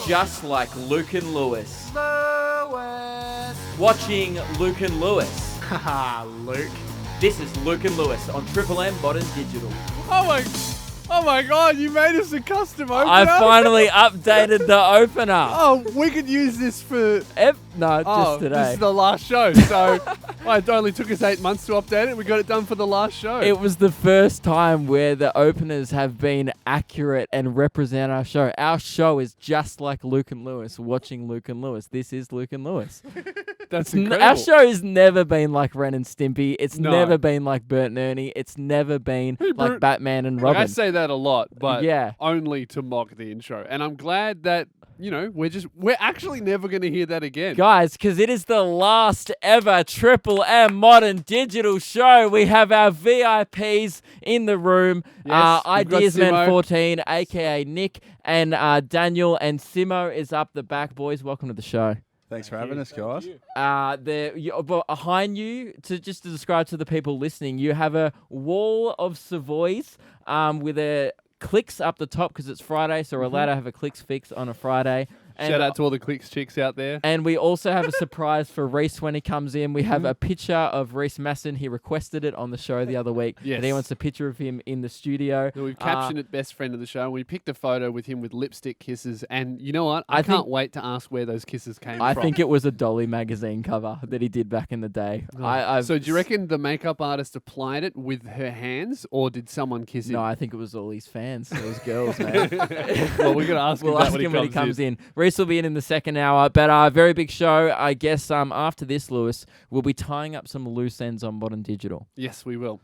just like Luke and Lewis. Watching Luke and Lewis. Haha, Luke. This is Luke and Lewis on Triple M Modern Digital. Oh my God, you made us a custom opener. I finally updated the opener. Oh, we could use this for... Just today. This is the last show, so it only took us 8 months to update it. We got it done for the last show. It was the first time where the openers have been accurate and represent our show. Our show is just like Luke and Lewis, watching Luke and Lewis. This is Luke and Lewis. That's incredible. Our show has never been like Ren and Stimpy. It's No. never been like Bert and Ernie. It's never been like Batman and Robin. I say that a lot, but Yeah. only to mock the intro. And I'm glad that, we're actually never going to hear that again. Guys, because it is the last ever Triple M Modern Digital show. We have our VIPs in the room. Yes, we've got Ideas Man Simo. 14, a.k.a. Nick, and Daniel, and Simo is up the back. Boys, welcome to the show. Thanks for having us, guys. Behind you, to describe to the people listening, you have a wall of Savoys with a clicks up the top because it's Friday, so we're allowed to have a clicks fix on a Friday. And Shout out to all the Clicks chicks out there. And we also have a surprise for Reese when he comes in. We have a picture of Reese Masson. He requested it on the show the other week. Yes. And he wants a picture of him in the studio. So we've captioned it best friend of the show. We picked a photo with him with lipstick kisses. And you know what? I can't wait to ask where those kisses came I from. think it was a Dolly magazine cover that he did back in the day. So do you reckon the makeup artist applied it with her hands or did someone kiss him? No, I think it was all his fans, those girls, man. Well, we're going to ask him We'll that ask him when he comes in. in. Reese will be in the second hour, but very big show. I guess after this, Lewis, we'll be tying up some loose ends on Modern Digital. Yes, we will.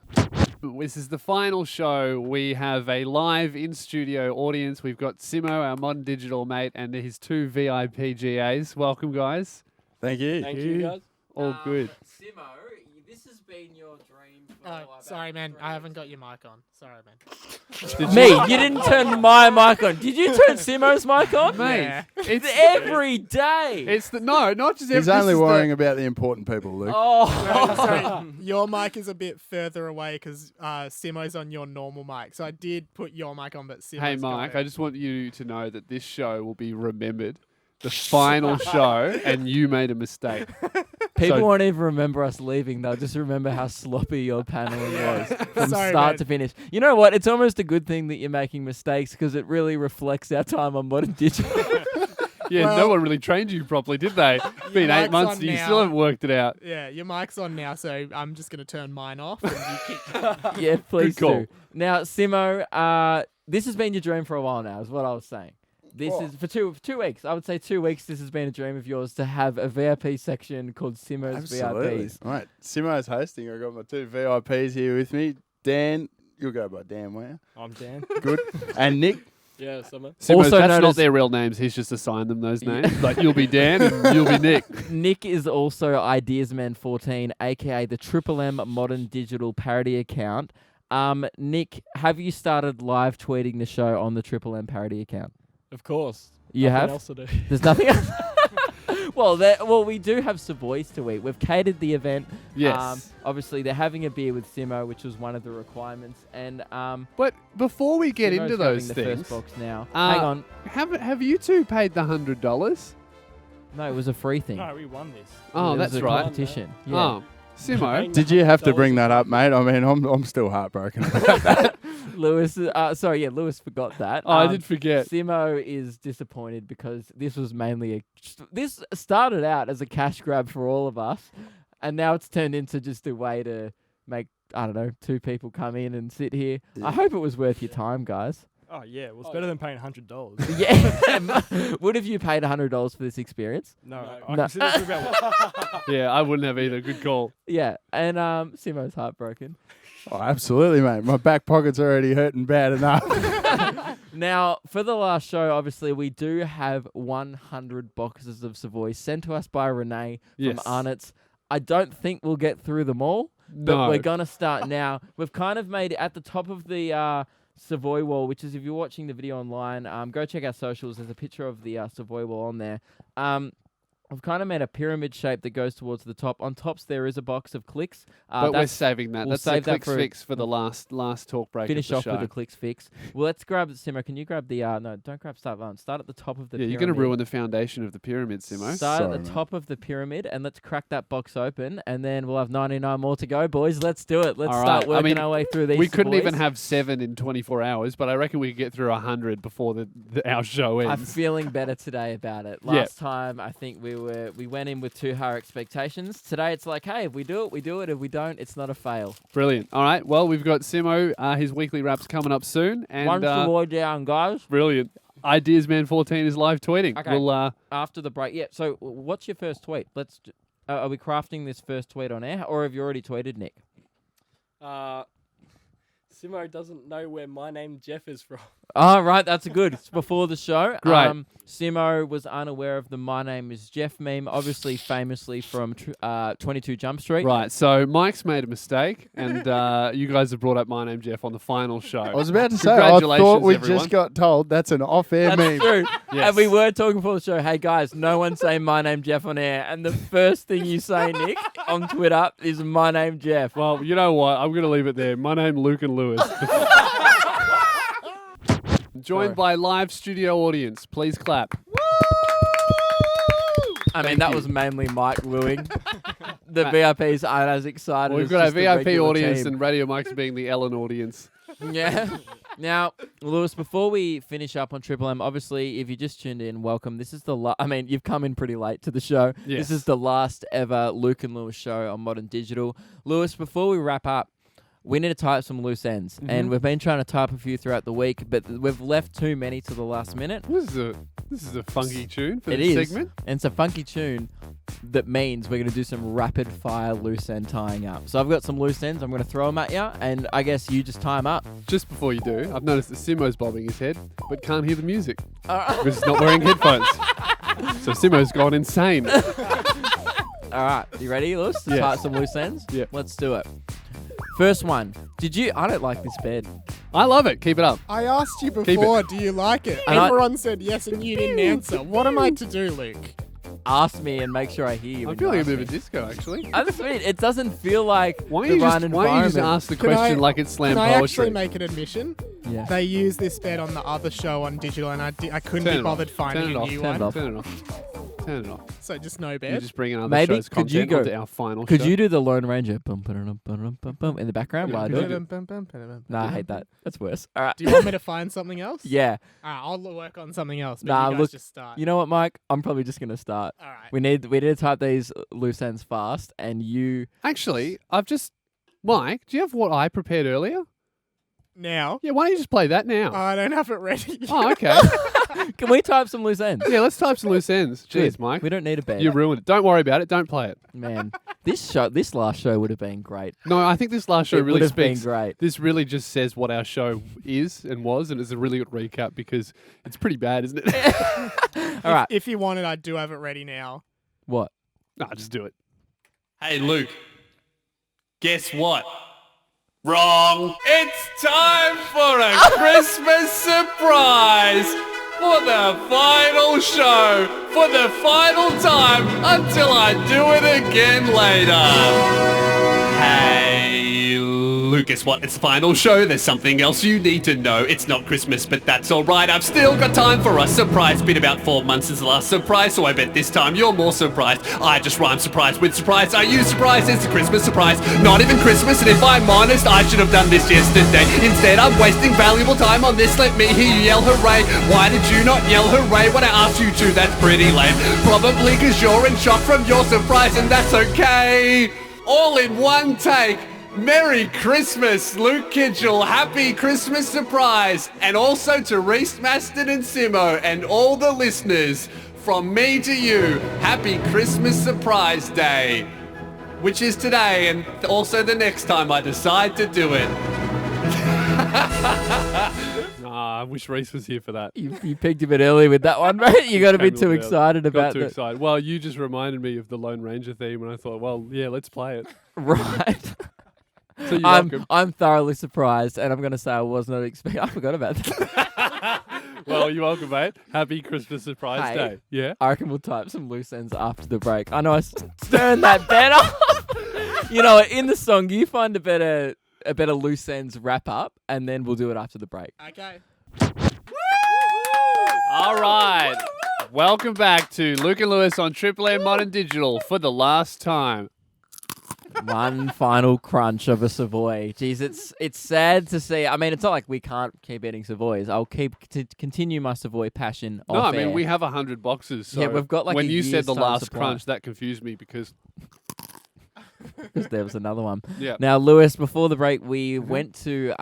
This is the final show. We have a live in-studio audience. We've got Simo, our Modern Digital mate, and his 2 VIP GAs. Welcome, guys. Thank you. Thank you, guys. All good. Simo, this has been your dream for Sorry, man. I haven't got your mic on. Sorry, man. You didn't turn my mic on. Did you turn Simo's mic on? Mate, Yeah. It's every day. It's not just He's only worrying about the important people, Luke. Oh. Sorry, your mic is a bit further away because Simo's on your normal mic. So I did put your mic on, but Simo's Hey, got Mike, it. I just want you to know that this show will be remembered. The final show, and you made a mistake. People So- won't even remember us leaving. They'll just remember how sloppy your paneling was from Sorry, start man. to finish. You know what? It's almost a good thing that you're making mistakes because it really reflects our time on Modern Digital. Yeah, no Well- one really trained you properly, did they? It's been 8 mic's months on and you now. still haven't worked it out. Yeah, your mic's on now, so I'm just going to turn mine off. And you keep Yeah, please call. do. Now, Simo, this has been your dream for a while now, is what I was saying. This is for two weeks. I would say 2 weeks. This has been a dream of yours to have a VIP section called Simo's Absolutely. VIPs. Right. Simo's hosting. I've got my 2 VIPs here with me. Dan, you'll go by Dan, won't you? I'm Dan. Good. And Nick. Yeah, summer. Simo, Also that's known not as- their real names. He's just assigned them those names. Like, you'll be Dan and you'll be Nick. Nick is also Ideasman14, aka the Triple M Modern Digital parody account. Nick, have you started live tweeting the show on the Triple M parody account? Of course. You Nothing have? else to do. There's nothing else. Well, we do have Savoys to eat. We've catered the event. Yes. Obviously, they're having a beer with Simo, which was one of the requirements. And But before we get Simo's into those grabbing the things, first box now. uh, Hang on. have you two paid the $100? No, it was a free thing. No, we won this. Oh, It was that's a right. competition. Yeah. Oh, Simo. Did you have to bring that up, mate? I mean, I'm still heartbroken about that. Lewis, Lewis forgot that. Oh, I did forget. Simo is disappointed because this was mainly this started out as a cash grab for all of us, and now it's turned into just a way to make, I don't know, 2 people come in and sit here. Yeah. I hope it was worth your time, guys. Oh, yeah. Well, it's better than paying $100. Yeah. Would have you paid $100 for this experience? No, No. I consider it about Yeah, I wouldn't have either. Good call. Yeah. And Simo's heartbroken. Oh, absolutely, mate. My back pocket's already hurting bad enough. Now, for the last show, obviously, we do have 100 boxes of Savoy sent to us by Renee from Yes. Arnott's. I don't think we'll get through them all, but No. we're going to start now. We've kind of made it at the top of the Savoy wall, which is, if you're watching the video online, go check our socials. There's a picture of the Savoy wall on there. I've kind of made a pyramid shape that goes towards the top. On tops, there is a box of clicks. But we're That's saving that. we'll That's the save that clicks for- fix for the last talk break. finish of the off show. with the clicks fix. Well, let's grab Simo. Can you grab the no? Don't grab start button. Start at the top of the Yeah, pyramid. you're going to ruin the foundation of the pyramid, Simo. Start Sorry, at the mate. top of the pyramid and let's crack that box open, and then we'll have 99 more to go, boys. Let's do it. Let's All start right. I working mean, our way through these. We couldn't even boys. have 7 in 24 hours, but I reckon we could get through 100 before our show I'm ends. feeling better today about it. Yeah. Last time, I think we went in with too high expectations. Today, it's like, hey, if we do it, we do it. If we don't, it's not a fail. Brilliant. All right. Well, we've got Simo. His weekly wraps coming up soon, and One boy down, guys. brilliant. Ideas Man 14 is live tweeting. Okay. We'll After the break, yeah. So, what's your first tweet? Are we crafting this first tweet on air, or have you already tweeted, Nick? Simo doesn't know where my name Jeff is from. Oh, right, that's good. It's before the show. Great. Simo was unaware of the My Name is Jeff meme, obviously famously from 22 Jump Street. right. So Mike's made a mistake, and you guys have brought up my name Jeff on the final show. I was about to say, I Congratulations, thought we everyone. just got told that's an off-air That's meme. true. Yes. And we were talking before the show, hey guys, no one say My Name Jeff on air. And the first thing you say, Nick, on Twitter is My Name Jeff. Well, you know what? I'm going to leave it there. My name Luke and Lewis. Joined Sorry. by live studio audience. Please clap. I mean, Thank that you. was mainly Mike wooing. The VIPs aren't as excited. Well, we've as got our just the VIP regular audience team. and Radio Mike's being the Ellen audience. Yeah. Now, Lewis, before we finish up on Triple M, obviously, if you just tuned in, welcome. This is the I mean, you've come in pretty late to the show. Yes. This is the last ever Luke and Lewis show on Modern Digital. Lewis, before we wrap up, we need to tie up some loose ends. Mhm. And we've been trying to tie up a few throughout the week, but we've left too many to the last minute. This is a funky tune for It this is. segment. And it's a funky tune that means we're going to do some rapid fire loose end tying up. So I've got some loose ends. I'm going to throw them at you, and I guess you just tie them up. Just before you do, I've noticed that Simo's bobbing his head, but can't hear the music All because he's not wearing headphones. So Simo's gone insane. right, you ready, Lewis? To Yes. tie up some loose ends? Yeah. Let's do it. First one. I don't like this bed. I love it. Keep it up. I asked you it. before, do you like it? And I- Everyone said yes, and you didn't answer. What am I to do, Luke? Ask me and make sure I hear you. I'm when you feeling a ask bit of me. a disco, actually. I just mean, it doesn't feel like Why the don't right you environment. just ask the Can question I- like it's slam Can I actually poetry? make an admission? Yeah. They used this bed on the other show on digital, and I couldn't Turn be it bothered off. finding Turn it a off. new Turn it one. off. Turn it off. Turn it off. So just no You're bed. just bringing other Maybe show's could you content go- onto our final Could show. you do the Lone Ranger bum, ba-dum, ba-dum, bum, bum, in the background while I do could it? you Nah, I hate that. That's worse. All right. Do you want me to find something else? Yeah. I'll work on something else. But Nah, you guys look, just start. You know what, Mike? I'm probably just gonna start. All right. We need to type these loose ends fast, and you. Actually, Mike, do you have what I prepared earlier? Now, Yeah, why don't you just play that now? I don't have it ready. Oh, okay. Can we type some loose ends? Yeah, let's type some loose ends. Cheers, Good. Mike. We don't need a bed. You ruined it. Don't worry about it. Don't play it. Man, this last show would have been great. No, I think this last show It really would have been speaks. great. This really just says what our show is and was, and it's a really good recap because it's pretty bad, isn't it? All right. If you want it, I do have it ready now. What? Nah, just do it. Hey, Luke. Guess what? Wrong. It's time for a Christmas surprise for the final show, for the final time until I do it again later. Hey, Luke, guess what? It's the final show. There's something else you need to know. It's not Christmas, but that's alright. I've still got time for a surprise. Been about 4 months since the last surprise, so I bet this time you're more surprised. I just rhyme surprise with surprise. I use surprise as a Christmas surprise. Not even Christmas, and if I'm honest, I should have done this yesterday. Instead, I'm wasting valuable time on this. Let me hear you yell hooray. Why did you not yell hooray when I asked you to? That's pretty lame. Probably because you're in shock from your surprise, and that's okay. All in one take. Merry Christmas, Luke Kitchell. Happy Christmas surprise. And also to Reese Maston and Simo and all the listeners. From me to you, happy Christmas surprise day. Which is today and also the next time I decide to do it. Nah, I wish Reese was here for that. You picked a bit early with that one, mate. You got to be Came a too little bit excited Got about too it. excited. Well, you just reminded me of the Lone Ranger theme, and I thought, well, yeah, let's play it. Right. So you're welcome. I'm thoroughly surprised, and I'm going to say I was not expecting. I forgot about that. Well, you're welcome, mate. Happy Christmas surprise Hey. day. Yeah. I reckon we'll type some loose ends after the break. I know I turned that better. You know, in the song, you find a better loose ends wrap up, and then we'll do it after the break. Okay. All right. Welcome back to Luke and Lewis on Triple M Modern Digital for the last time. One final crunch of a Savoy. Jeez, it's sad to see. I mean, it's not like we can't keep eating Savoys. I'll continue my Savoy passion. No, I mean, off-air. we have 100 boxes. So Yeah, we've got, like, when a you said year's the time last supply. crunch, that confused me because Because there was another one. yeah. Now, Lewis, before the break, we went to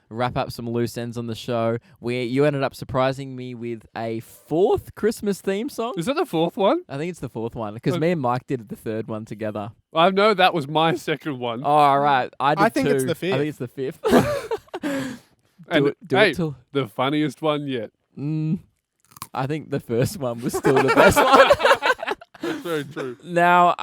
wrap up some loose ends on the show. You ended up surprising me with a fourth Christmas theme song. Is that the fourth one? I think it's the fourth one because Uh, me and Mike did the third one together. I know that was my second one. Oh, all right. I did think two. it's the fifth. I think it's the fifth. and do hey, it till. the funniest one yet. I think the first one was still the best one. That's very true. Now,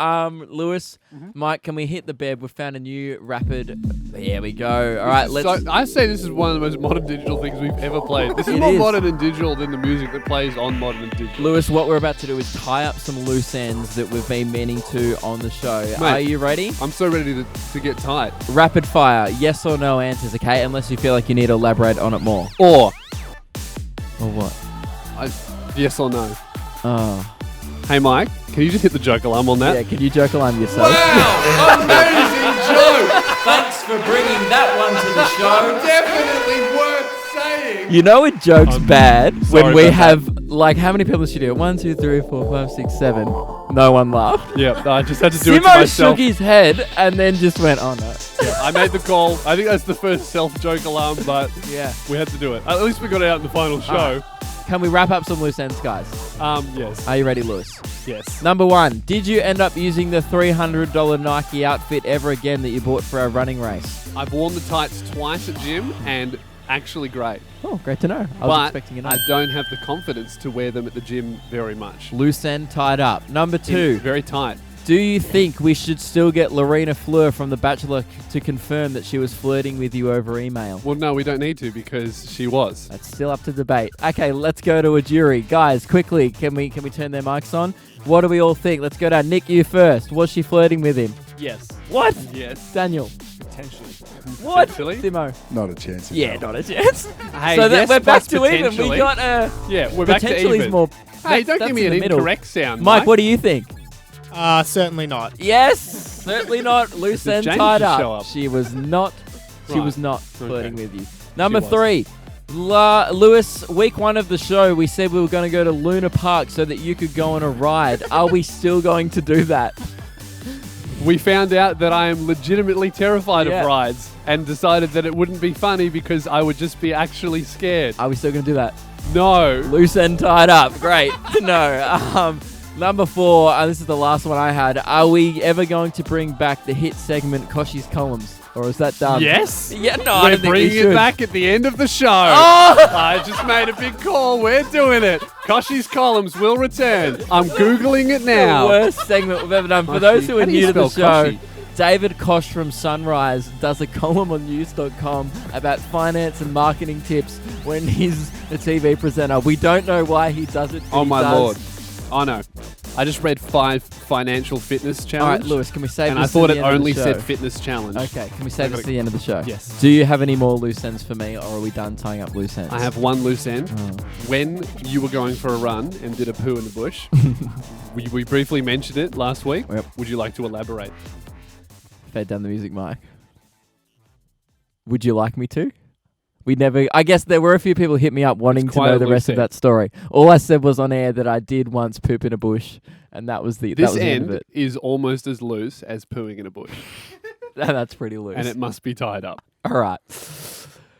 Lewis, Mm-hmm. Mike, can we hit the bed? We've found a new rapid. There we go. All right, let's. So I say this is one of the most modern digital things we've ever played. This is It more is. modern and digital than the music that plays on modern and digital. Lewis, what we're about to do is tie up some loose ends that we've been meaning to on the show. Mate. Are you ready? I'm so ready to get tight. Rapid fire, yes or no answers, okay? Unless you feel like you need to elaborate on it more. Or Or what? yes or no. Oh. Hey Mike, can you just hit the joke alarm on that? Yeah, can you joke alarm yourself? Wow! Amazing joke! Thanks for bringing that one to the show. Definitely worth saying! You know a joke's bad sorry when we about have, like, how many people in the studio? 1, 2, 3, 4, 5, 6, 7. No one laughed. Yeah, I just had to do it to Simo myself. shook his head and then just went, oh no. I made the call. I think that's the first self-joke alarm, but Yeah. we had to do it. At least we got it out in the final show. Can we wrap up some loose ends, guys? Yes. Are you ready, Lewis? Yes. Number 1, did you end up using the $300 Nike outfit ever again that you bought for our running race? I've worn the tights twice at gym and actually great. Oh, great to know. I was But expecting a no. I don't have the confidence to wear them at the gym very much. Loose end tied up. Number 2, It's very tight. do you think we should still get Lorena Fleur from The Bachelor to confirm that she was flirting with you over email? Well, no, we don't need to because she was. That's still up to debate. Okay, let's go to a jury. Guys, quickly, can we turn their mics on? What do we all think? Let's go down. Nick, you first. Was she flirting with him? Yes, What? Yes. Daniel. potentially. What? Potentially? Simo. Not a chance. in Yeah, hell. not a chance. Hey, So that yes we're back plus to even. We potentially. got Yeah, we're back to potentially even. is more. Hey, that's- don't that's give me in an the middle. incorrect sound, Mike, what do you think? Certainly not. Yes, certainly not. Loose Did end James tied just show up. up? She was not. She Right. was not flirting Okay. with you. Number was. 3, Lewis. Week 1 of the show, we said we were going to go to Luna Park so that you could go on a ride. Are we still going to do that? We found out that I am legitimately terrified Yeah. of rides and decided that it wouldn't be funny because I would just be actually scared. Are we still going to do that? No. Loose end tied up. Great. No. Number 4, this is the last one I had. Are we ever going to bring back the hit segment Koshi's Columns? Or is that done? Yes. Yeah, no, I We're don't think we bringing it should. back at the end of the show. Oh! I just made a big call. We're doing it. Koshi's Columns will return. I'm Googling it The now. worst segment we've ever done. For Koshi. those who are How do you new to the spell show, Koshi? David Kosh from Sunrise does a column on news.com about finance and marketing tips when he's a TV presenter. We don't know why he does it. but Oh he my does. lord. Oh no. I just read 5 financial fitness All challenge. right, Lewis, can we save and this I thought to it the end only of the show? said fitness challenge. Okay, can we save this to the end of the show? Yes. Do you have any more loose ends for me, or are we done tying up loose ends? I have one loose end. Oh. When you were going for a run and did a poo in the bush, we briefly mentioned it last week. Yep. Would you like to elaborate? Fade down the music, Mike. Would you like me to? We never. I guess there were a few people hit me up wanting to quite know a the loose rest of end. that story. All I said was on air that I did once poop in a bush, and that was the This that was the end of end it. is almost as loose as pooing in a bush, That's pretty loose. and it must be tied up. All right,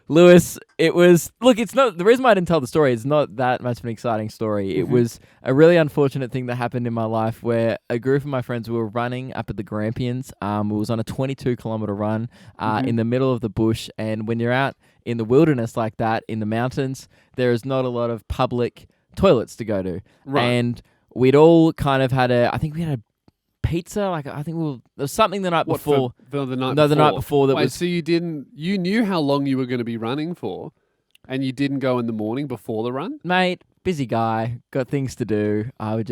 Lewis. It was. Look, it's not the reason why I didn't tell the story. It's not that much of an exciting story. It was a really unfortunate thing that happened in my life where a group of my friends were running up at the Grampians. It was on a 22-kilometer run in the middle of the bush, and when you're out in the wilderness like that, in the mountains, there is not a lot of public toilets to go to. Right. And we'd all kind of had I think we had a pizza, there was something the night What, before. for the night No, before? the night before that Wait, was. so you knew how long you were going to be running for, And you didn't go in the morning before the run? Mate, busy guy, got things to do. I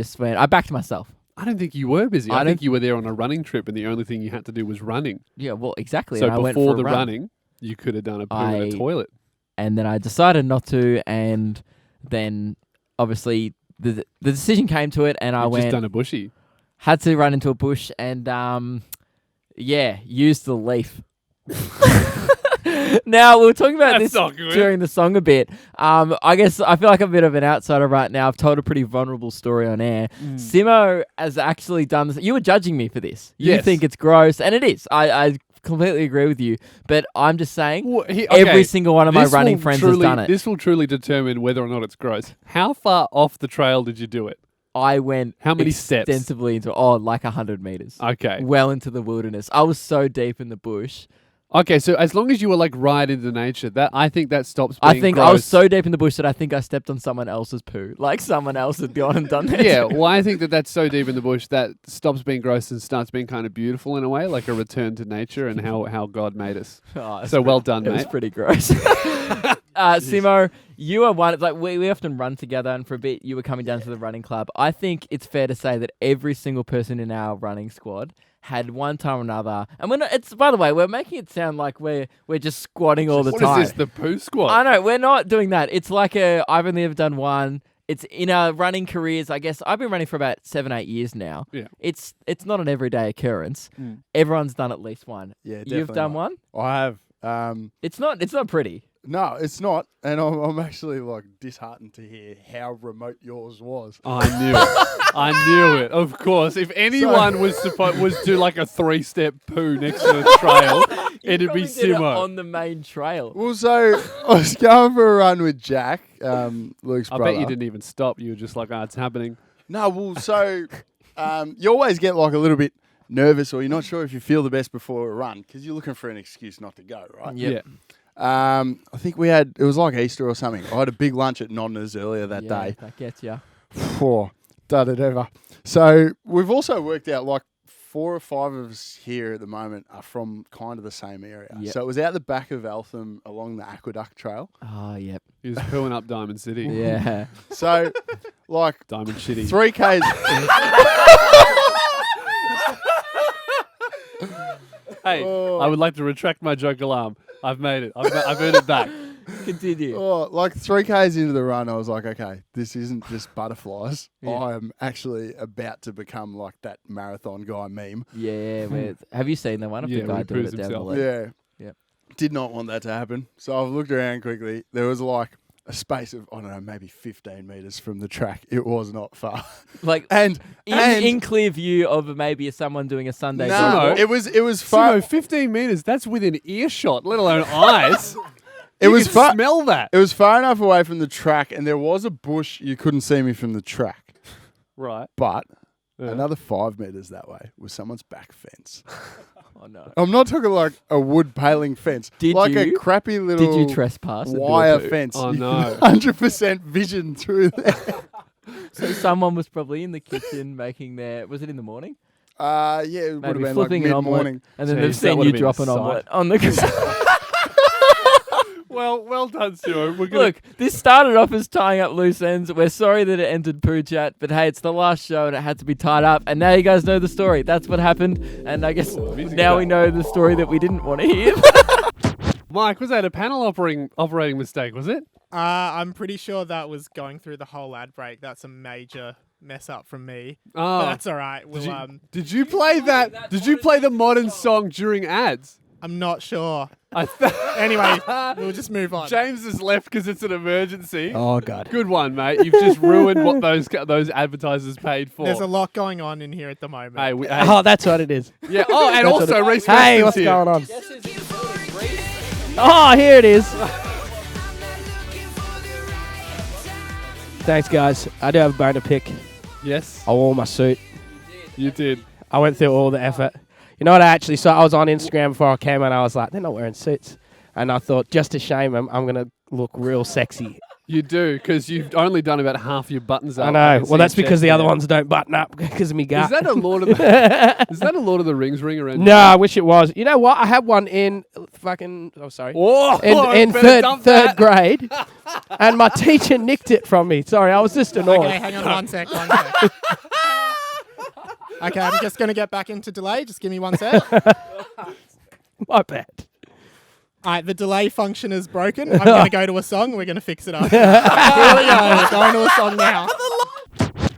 backed myself. I don't think you were busy. I I think don't- you were there on a running trip, and the only thing you had to do was running. Yeah, well, exactly. So and I went before for the a run. running, you could have done a poo in I- a toilet. And then I decided not to, and then obviously the decision came to it, and I You've just went, done a bushy. had to run into a bush, and used the leaf. Now we were talking about That's this not good. during the song a bit. I guess I feel like I'm a bit of an outsider right now. I've told a pretty vulnerable story on air. Simo has actually done this. You were judging me for this. You Yes. think it's gross, and it is. I completely agree with you. But I'm just saying, Well, every single one of my This running will friends truly, has done it. This will truly determine whether or not it's gross. How far off the trail did you do it? I went How many steps? extensively into like 100 meters. Okay. Well into the wilderness. I was so deep in the bush. Okay, so as long as you were like right into nature, I think that stops being I think gross. I was so deep in the bush that I think I stepped on someone else's poo. Like someone else had gone and done that. Yeah, well, I think that's so deep in the bush that stops being gross and starts being kind of beautiful in a way, like a return to nature and how God made us. Oh, So well done, it was mate. pretty gross. Simo, you are one. Like we often run together, and for a bit you were coming down to the running club. I think it's fair to say that every single person in our running squad had one time or another, and we're not. It's by the way, we're making it sound like we're just squatting all the What time. is this, the poo squad? I know we're not doing that. It's like I've only ever done one. It's in our running careers. I guess I've been running for about 7-8 years now. Yeah. It's not an everyday occurrence. Mm. Everyone's done at least one. Yeah, You've definitely done not. one. I have. It's not pretty. No, it's not, and I'm actually like disheartened to hear how remote yours was. I knew it. I knew it. Of course, if anyone was to do like a 3-step poo next to the trail, it'd be Probably did it Simo. on the main trail. Well, so I was going for a run with Jack, Luke's I brother. bet you didn't even stop. You were just like, it's happening. No, well, so you always get like a little bit nervous, or you're not sure if you feel the best before a run because you're looking for an excuse not to go, right? Yep. Yeah. I think it was like Easter or something. I had a big lunch at Nonna's earlier that day. That gets you. Done it ever. So we've also worked out like 4 or 5 of us here at the moment are from kind of the same area. Yep. So it was out the back of Eltham along the Aqueduct Trail. Oh, yep. He was pooing up Diamond City. Yeah. So like Diamond Shitty. 3 Ks. Hey, Oh. I would like to retract my joke alarm. I've made it. I've earned it back. Continue. Like 3 Ks into the run, I was like, okay, this isn't just butterflies. Yeah. I am actually about to become like that marathon guy meme. Yeah. Have you seen the one of Yeah, the guy when he doing poos it down the himself. lake? Yeah. Yep. Did not want that to happen. So I've looked around quickly. There was like a space of, I don't know, maybe 15 meters from the track. It was not far. Like And in clear view of maybe someone doing a Sunday. no, drive. it was far. Simo, 15 meters, that's within earshot, let alone eyes. It You was can far. smell that. It was far enough away from the track, and there was a bush. You couldn't see me from the track, Right. but Yeah. another 5 meters that way was someone's back fence. Oh no. I'm not talking like a wood paling fence. Did like a you? crappy little Did you trespass? and do a wire poo? fence. Oh, You no. 100% vision through there. So someone was probably in the kitchen making their. Was it in the morning? Yeah, it would have Maybe been like flipping an omelette, mid-morning. and then Jeez, they've that seen would've you been drop a an sight. omelette on the. Well done, Simo. We're gonna Look, this started off as tying up loose ends. We're sorry that it ended poo chat, but hey, it's the last show and it had to be tied up. And now you guys know the story. That's what happened. And I guess music now back. we know the story that we didn't want to hear. Mike, was that a panel operating mistake, was it? I'm pretty sure that was going through the whole ad break. That's a major mess up from me. But Oh. that's all right. We'll, Did you play that? Did you play the modern song during ads? I'm not sure. I Anyway, we'll just move on. James has left because it's an emergency. Oh god. Good one, mate. You've just ruined what those advertisers paid for. There's a lot going on in here at the moment. Hey, Oh, that's what it is. yeah. Oh, and That's what also it- Reese Hey, Weston's what's here. going on? Oh, here it is. Thanks, guys. I do have a bone to pick. Yes, I wore my suit. you did. I went through all the effort. You know what I actually saw? I was on Instagram before I came and I was like, they're not wearing suits. And I thought, just to shame them, I'm going to look real sexy You do, because you've only done about half your buttons up. I can know. see Well, that's your because chest the other there. ones don't button up because of me gut. Is that a Lord of the Is that a Lord of the Rings ring around? No, I wish it was. You know what? I had one in fucking. Oh, sorry. Oh, In third grade, and my teacher nicked it from me. Sorry, I was just annoyed. Okay, hang on one sec. Okay, I'm just going to get back into delay. Just give me 1 sec. My bad. All right, the delay function is broken. I'm going to go to a song. We're going to fix it up. Here we go. Going to a song now.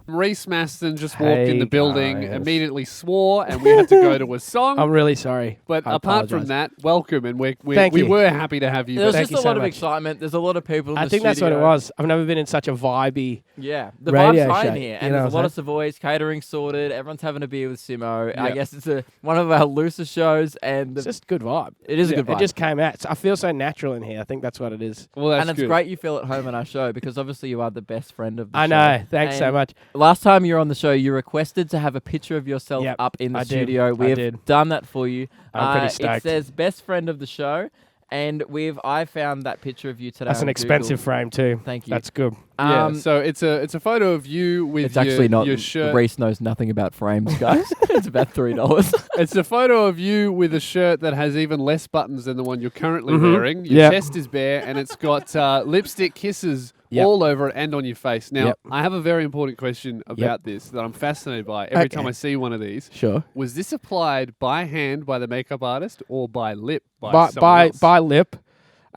Reese Maston just walked in Hey, the building, guys. immediately swore, and we had to go to a song. I'm really sorry. But I apart from apologise. that, welcome, and we Thank you. were happy to have you. There's but Thank just a you so lot of much. excitement. There's a lot of people in I the think that's what it studio. was. I've never been in such a vibey. Yeah, the radio vibe's high in show, here, you and know there's a what lot I'm of Savoys, catering sorted. Everyone's having a beer with Simo. I Yeah. guess it's one of our looser shows, and It's just a good vibe. it is a Yeah, good vibe. It just came out. I feel so natural in here. I think that's what it is. well, that's and it's good. great you feel at home on our show because obviously you are the best friend of the I show. know. Thanks so And much. Last time you were on the show, you requested to have a picture of yourself Yep, up in the I did. studio. We I have did. done that for you. I'm pretty It stoked. says best friend of the show, and I found that picture of you today. That's on an expensive Google. frame too. Thank you. That's good. Yeah, so it's a photo of you with it's actually not. your shirt. Reese knows nothing about frames, guys. It's about $3. It's a photo of you with a shirt that has even less buttons than the one you're currently Mhm. wearing. Your Yep. chest is bare, and it's got lipstick kisses Yep. all over it and on your face. Now, Yep. I have a very important question about this that I'm fascinated by every time Okay. I see one of these. Sure. Was this applied by hand by the makeup artist or by lip by someone By else? by lip.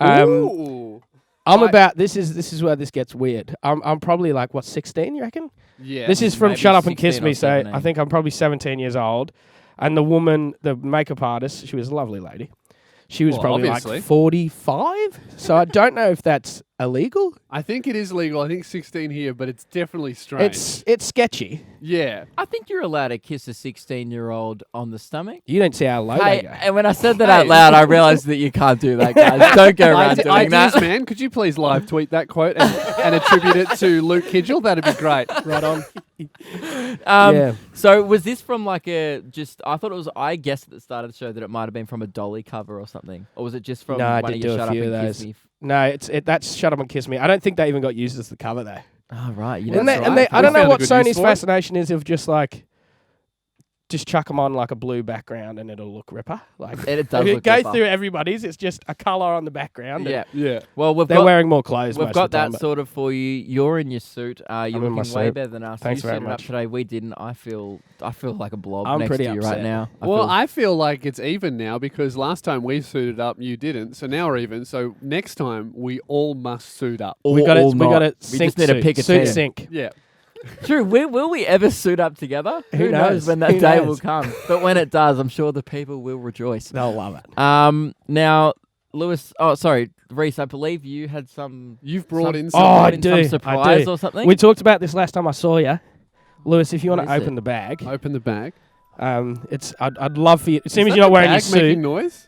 Ooh. I'm By- about. This is where this gets weird. I'm probably like 16. You reckon? Yeah. This is from maybe Shut Up and Kiss 16 or Me. So I 17. think I'm probably 17 years old. And the woman, the makeup artist, she was a lovely lady. She was Well, probably obviously. like 45. So I don't know if that's illegal. I think it is legal. I think 16 here, but it's definitely strange. It's sketchy. Yeah. I think you're allowed to kiss a 16-year-old on the stomach. You don't see how low Hey, they go. and when I said that Hey. out loud, I realized that you can't do that, guys. Don't go around doing Ideas, that. man. Could you please live tweet that quote and attribute it to Luke Kidgel? That'd be great. Right on. Yeah. So was this from like I thought it was, I guessed at the start of the show that it might have been from a Dolly cover or something. Or was it just from No, I one did of your do a Shut Up few and of Kiss those. Me? No, that's Shut Up and Kiss Me. I don't think they even got used as the cover though. Oh, right. You And know, I We don't know found a what good use Sony's for it. fascination is of just chuck them on like a blue background and it'll look ripper. Like And it does if you look go ripper. through everybody's, it's just a color on the background. Yeah. Yeah. Well, They're wearing more clothes. We've most got of the time, that but sorted for you. You're in your suit. You're I'm in my looking way suit. better than us. Thanks you very suited up much. today. We didn't. I feel like a blob I'm next pretty to you right upset. now. Well, I feel like it's even now because last time we suited up, you didn't. So now we're even. So next time we all must suit up. we got it. all We got not. it. We just need to pick a suit team. sync. Yeah. True. Will we ever suit up together? Who knows knows? when that Who day knows? will come? But when it does, I'm sure the people will rejoice. They'll love it. Now, Lewis. Oh, sorry, Reese. I believe you had some. You've brought in Oh, some. I some do. surprise or something. We talked about this last time I saw you, Lewis. If you want What to is open it? the bag, Open the bag. I'd love for you. As soon Is as you're that not wearing your the bag making suit, noise?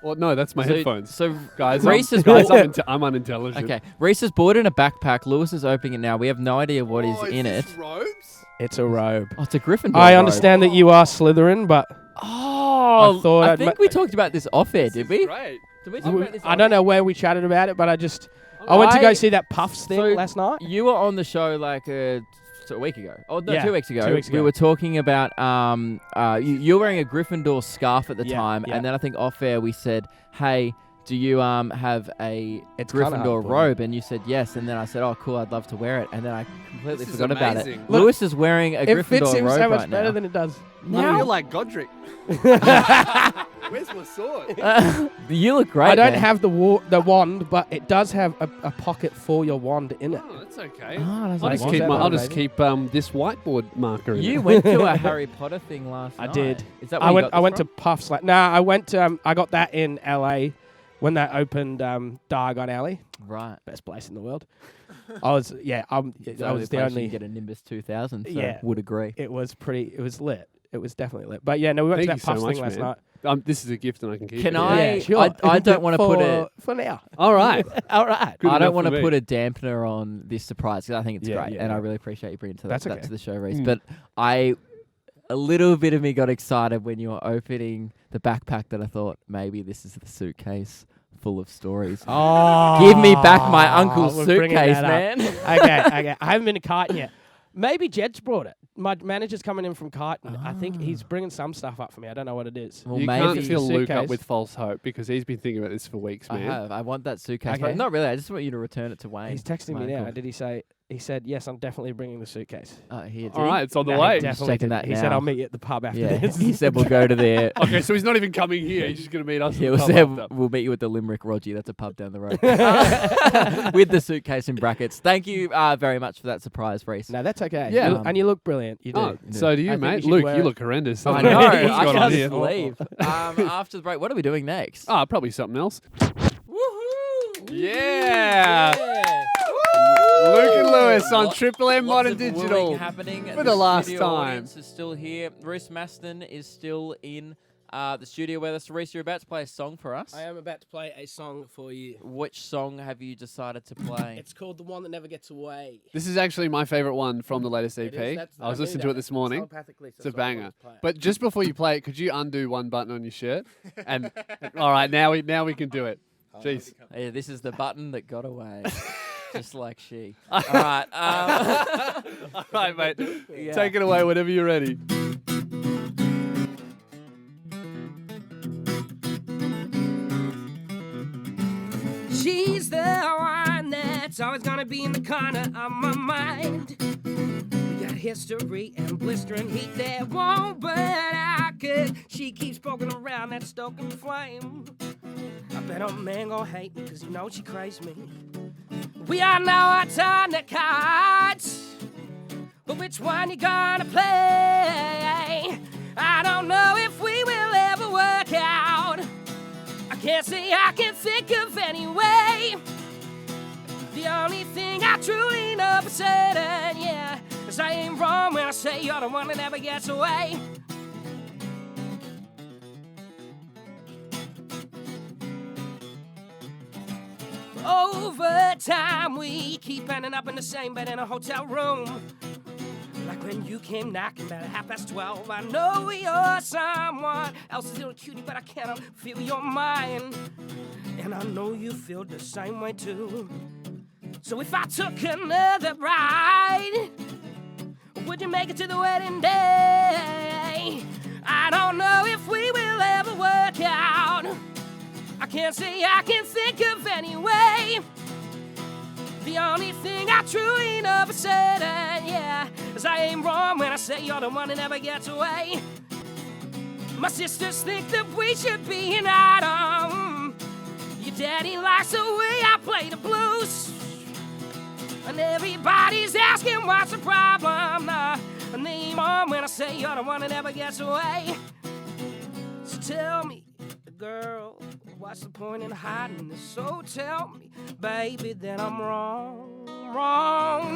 Or no, that's my headphones. So Guys, Reese has guys, bought. I'm unintelligent. Okay, Reese has bought in a backpack. Lewis is opening it now. We have no idea what is in it. Robes? it's a robe. Oh, it's a Gryffindor. I robe. understand that you are Slytherin, but Oh, I thought I I'd think ma- we talked about this off air, did we? Great. Did we talk about this? I don't know where we chatted about it, but I went to go see that Puffs thing So last night. You were on the show like a week ago. Oh no, Yeah, 2 weeks ago. 2 weeks We ago. were talking about you're wearing a Gryffindor scarf at the Yeah, time, yeah. and then I think off air we said, "Hey, do you have a It's kinda Gryffindor hard, robe?" And you said yes, and then I said, "Oh, cool, I'd love to wear it," and then I completely This is forgot about it. amazing. Look, Lewis is wearing a It Gryffindor fits him robe so much right better now. than it does. No, you're like Godric. Where's my sword? You look great. I don't man. have the wand, but it does have a pocket for your wand in it. Oh, that's okay. Oh, that's I'll like just what's keep that my. about, I'll just baby? keep this whiteboard marker. In You it. went to a Harry Potter thing last I night. did. Is that where I you went. got I went this to Puffs. I went to. I got that in LA when they opened Diagon Alley, from? Right. best place in the world. I was. Yeah. I was the place you only. can get a Nimbus 2000. So Yeah. would agree. It was pretty. It was lit. It was definitely lit. But yeah, no, we went Thank to that you so Puffs much, thing last man. night. This is a gift and I can keep Can it. I- Yeah, sure. I don't wanna put it- for now. All right. All right. Good I don't enough want for to me. put a dampener on this surprise because I think it's Yeah, great, yeah, and I yeah. really appreciate you bringing That's that okay. to the show, Reese. Mm. But a little bit of me got excited when you were opening the backpack that I thought maybe this is the suitcase full of stories. Oh, Give me back my uncle's we're bringing suitcase, that up. man. Okay. I haven't been to Kyneton yet. Maybe Jed's brought it. My manager's coming in from Kyneton. I think he's bringing some stuff up for me. I don't know what it is. Well, you maybe can't fill Luke up suitcase. with false hope because he's been thinking about this for weeks, I man. have. I want that suitcase. Okay. But not really. I just want you to return it to Wayne. He's texting my me now. uncle. Did he say? He said, yes, I'm definitely bringing the suitcase. Here, did All right, it's on the No, he way. definitely checking did. that He said, now. I'll meet you at the pub after Yeah, this. he said we'll go to the. Okay, so he's not even coming here. He's just going to meet us. He at the pub said after. we'll meet you at the Limerick Rogie. That's a pub down the road. With the suitcase in brackets. Thank you very much for that surprise, Reese. No, that's okay. Yeah. And you look brilliant. You do. Oh, so do you, I think mate? you should Luke, wear you it. look horrendous. I don't know. you? I What's going on can't here? believe. After the break, what are we doing next? Oh, probably something else. Woohoo! Yeah. Luke and Lewis on Lots- Triple M lots Modern of wooing Digital. happening. for the last studio time. audience is still here. Reese Maston is still in the studio with us. Reese, you're about to play a song for us. I am about to play a song for you. Which song have you decided to play? It's called The One That Never Gets Away. This is actually my favorite one from the latest EP. It is, that's- I was knew listening to that. it this morning. Telepathically, so It's a that's why I wanted banger. to play it. But just before you play it, could you undo one button on your shirt? And all right, now we can do it. Jeez. Yeah, this is the button that got away. Just like she. All right. All right, mate. Yeah. Take it away whenever you're ready. She's the one that's always gonna be in the corner of my mind. We got history and blistering heat that won't burn out, 'cause she keeps poking around that stoking flame. I bet a man gon' hate me 'cause you know she craves me. We all know our turn the cards, but which one you gonna play? I don't know if we will ever work out. I can't say I can think of any way. The only thing I truly know for certain, yeah, is I ain't wrong when I say you're the one that never gets away. Over time, we keep ending up in the same bed in a hotel room. Like when you came knocking about 12:30. I know you're someone else's little cutie, but I cannot feel your mind. And I know you feel the same way too. So if I took another ride, would you make it to the wedding day? I don't know if we will ever work out. I can't say I can think of any way. The only thing I truly know for certain, yeah, is I ain't wrong when I say you're the one that never gets away. My sisters think that we should be an item. Your daddy likes the way I play the blues. And everybody's asking what's the problem. Nah, and they ain't wrong when I say you're the one that never gets away. So tell me, girl, what's the point in hiding this? So tell me, baby, that I'm wrong.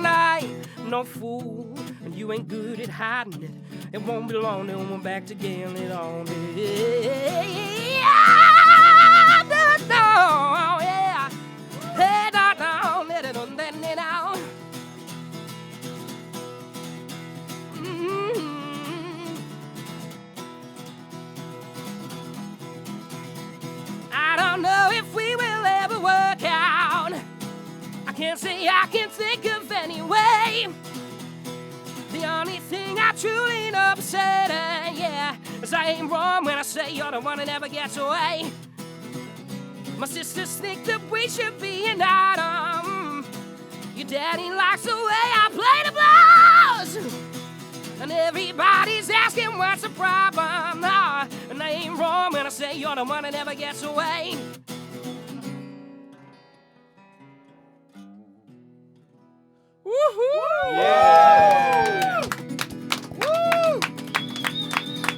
I ain't no fool, and you ain't good at hiding it. It won't be long till we're back to getting it on. I don't know if we will ever work out. I can't say I can think of any way. The only thing I truly know for certain, yeah, is I ain't wrong when I say you're the one that never gets away. My sisters think that we should be an item. Your daddy likes the way I play the blues. And everybody's asking what's the problem. Nah, and I ain't wrong when I say you're the one that never gets away.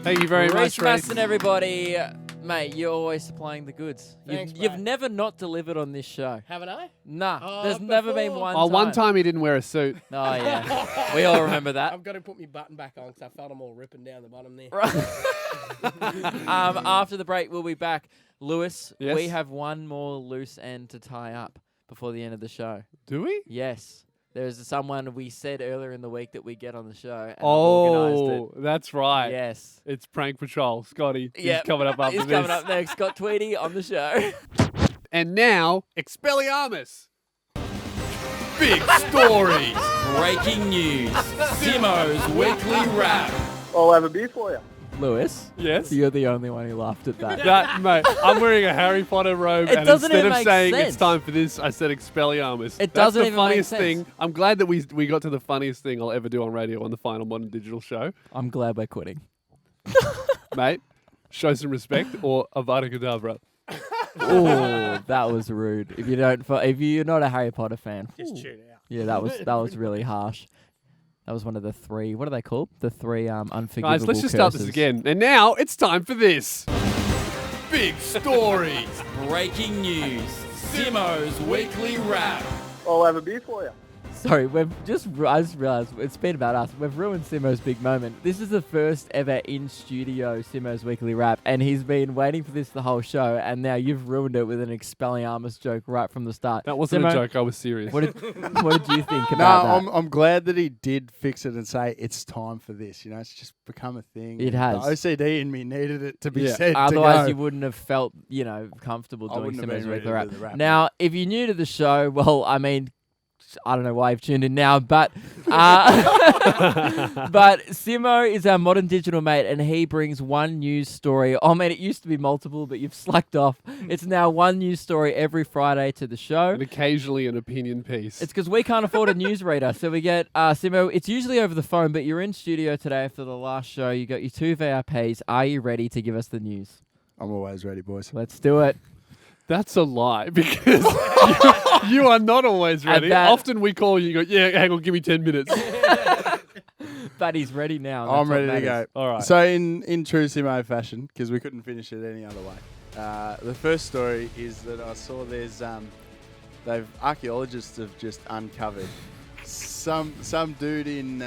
Thank you very Reese much, Reese. Maston, everybody. Mate, you're always supplying the goods. Thanks, You've mate. never not delivered on this show. Haven't I? Nah, Oh, there's never been before. one Oh, time. one time he didn't wear a suit. Oh, yeah. We all remember that. I've got to put my button back on because I felt them all ripping down the bottom there. After the break, we'll be back. Lewis, Yes? we have one more loose end to tie up before the end of the show. Do we? Yes. There's someone we said earlier in the week that we get on the show. And I've organised Oh, that's right. it. Yes. It's Prank Patrol. Scotty. Yep. He's coming up after He's this. coming up next. Scott Tweedy on the show. And now, Expelliarmus. Big stories. Breaking news. Simo's weekly wrap. I'll have a beer for you. Lewis, Yes? you're the only one who laughed at that. That, mate, I'm wearing a Harry Potter robe, It and doesn't instead even of make saying sense. it's time for this, I said Expelliarmus. It That's doesn't the even make funniest sense. thing. I'm glad that we got to the funniest thing I'll ever do on radio on the final Modern Digital show. I'm glad we're quitting. Mate, show some respect or Avada Kedavra. Oh, that was rude. If you're not a Harry Potter fan, Just tune out. yeah, that was really harsh. That was one of the three. What are they called? The three unforgivable Guys, let's just start this curses. again. And now it's time for this. Big stories. Breaking news. Simo's weekly wrap. I'll have a beer for you. Sorry, I just realised it's been about us. We've ruined Simo's big moment. This is the first ever in-studio Simo's Weekly Wrap, and he's been waiting for this the whole show, and now you've ruined it with an Expelliarmus joke right from the start. That wasn't Simo, a joke. I was serious. What did you think No, about that? I'm glad that he did fix it and say it's time for this. You know, it's just become a thing. It has. The OCD in me needed it to be Yeah. said. Otherwise, to you go. wouldn't have felt, comfortable I doing wouldn't have Simo's been ready Weekly to Wrap. do the wrap, Now, if you're new to the show, well, I mean, I don't know why you've tuned in now, but but Simo is our modern digital mate, and he brings one news story. I mean, it used to be multiple, but you've slacked off. It's now one news story every Friday to the show. And occasionally an opinion piece. It's because we can't afford a newsreader, so we get Simo. It's usually over the phone, but you're in studio today for the last show. You got your 2 VIPs. Are you ready to give us the news? I'm always ready, boys. Let's do it. That's a lie because you are not always ready. that- Often we call you and go, yeah, hang on, give me 10 minutes. But he's ready now. and I'm that's what ready to go. matters. All right. So in true Simo fashion, because we couldn't finish it any other way. The first story is that I saw there's archaeologists have just uncovered some dude in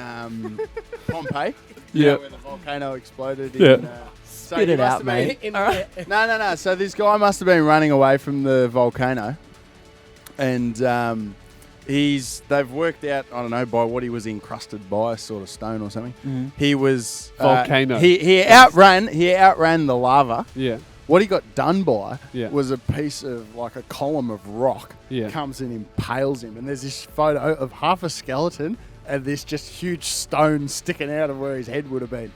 Pompeii, Yeah. where the volcano exploded. Yeah. So Spit he it must out, have been- mate. All right. No. So this guy must have been running away from the volcano, and they've worked out, I don't know, by what he was encrusted by, sort of stone or something. He was Volcano. He outran the lava. Yeah. What he got done by Yeah. was a piece of like a column of rock Yeah. comes and impales him, and there's this photo of half a skeleton and this just huge stone sticking out of where his head would have been.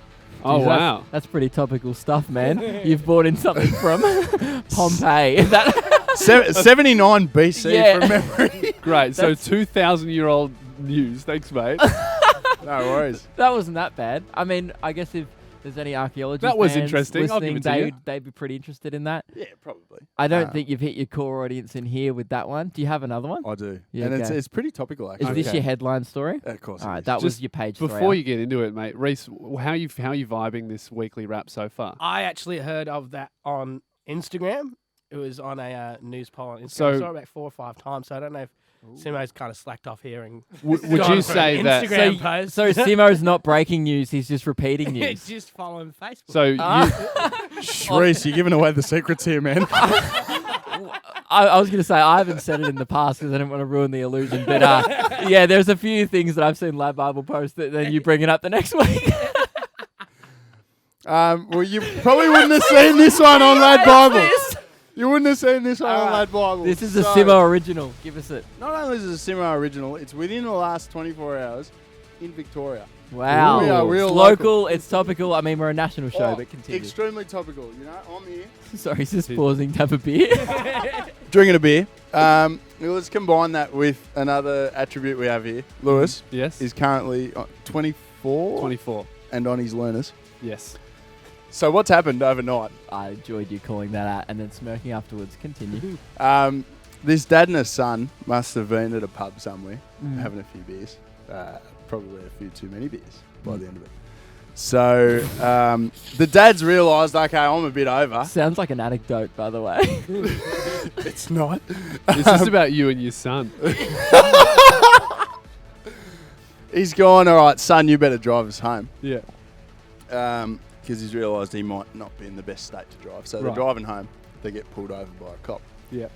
Oh, Jeez, wow. That's pretty topical stuff, man. You've brought in something from Pompeii. 79 BC Yeah. from memory. Great. So 2,000-year-old news. Thanks, mate. No worries. That wasn't that bad. I mean, I guess if there's any archaeology That was fans interesting. I'll give listening, it to you. they'd be pretty interested in that. Yeah, probably. I don't think you've hit your core audience in here with that one. Do you have another one? I do. Yeah, and okay. it's pretty topical, Is actually. this your headline story? Of course. All it right, is. that was Just your page Before three. you get into it, mate, Reese, how are you vibing this weekly wrap so far? I actually heard of that on Instagram. It was on a news poll on Instagram. So- I saw it about 4 or 5 times, so I don't know if Simo's kind of slacked off here. And Would gone you for an say that? Instagram post. So Simo's not breaking news; he's just repeating It's news. just following Facebook. So you, Shreese, you're giving away the secrets here, man. I was going to say I haven't said it in the past because I didn't want to ruin the illusion. But yeah, there's a few things that I've seen Lad Bible post that then you bring it up the next week. Well, you probably wouldn't have seen this one on Lad Bible. You wouldn't have seen this one on Lad Bible. This is a So, Simo original. Give us it. Not only is it a Simo original, it's within the last 24 hours in Victoria. Wow. We are real it's local. local. It's topical. I mean, we're a national show, Oh, but continue. extremely topical. You know, I'm here Sorry, he's just pausing to have a beer. drinking a beer. Let's combine that with another attribute we have here. Lewis yes, is currently 24 24. and on his learners. Yes. So what's happened overnight? I enjoyed you calling that out and then smirking afterwards. Continue. This dad and his son must have been at a pub somewhere Mm. having a few beers. Probably a few too many beers by the end of it. So the dad's realised, okay, I'm a bit over. Sounds like an anecdote, by the way. It's not. It's just about you and your son. He's gone, all right, son, you better drive us home. Yeah. Because he's realised he might not be in the best state to drive. So they're Right. driving home. They get pulled over by a cop. Yeah.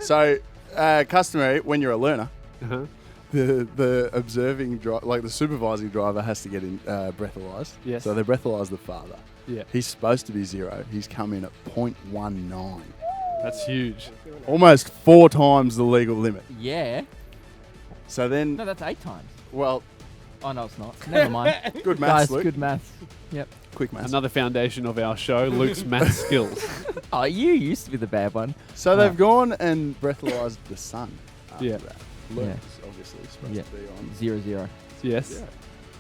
So customary, when you're a learner, Uh-huh. the observing like the supervising driver has to get in breathalyzed. Yes. So they breathalyze the father. Yeah. He's supposed to be 0. He's come in at 0.19. That's huge. Almost 4 times the legal limit. Yeah. So then, No, that's 8 times. well, Oh, no, it's not. Never mind. good maths, Guys, Luke. good maths. Yep. Quick maths. Another foundation of our show, Luke's math skills. Oh, you used to be the bad one. So they've gone and breathalyzed the sun. After Yeah. that. Luke's obviously supposed Yeah. to be on. 0-0. Yes. Yeah.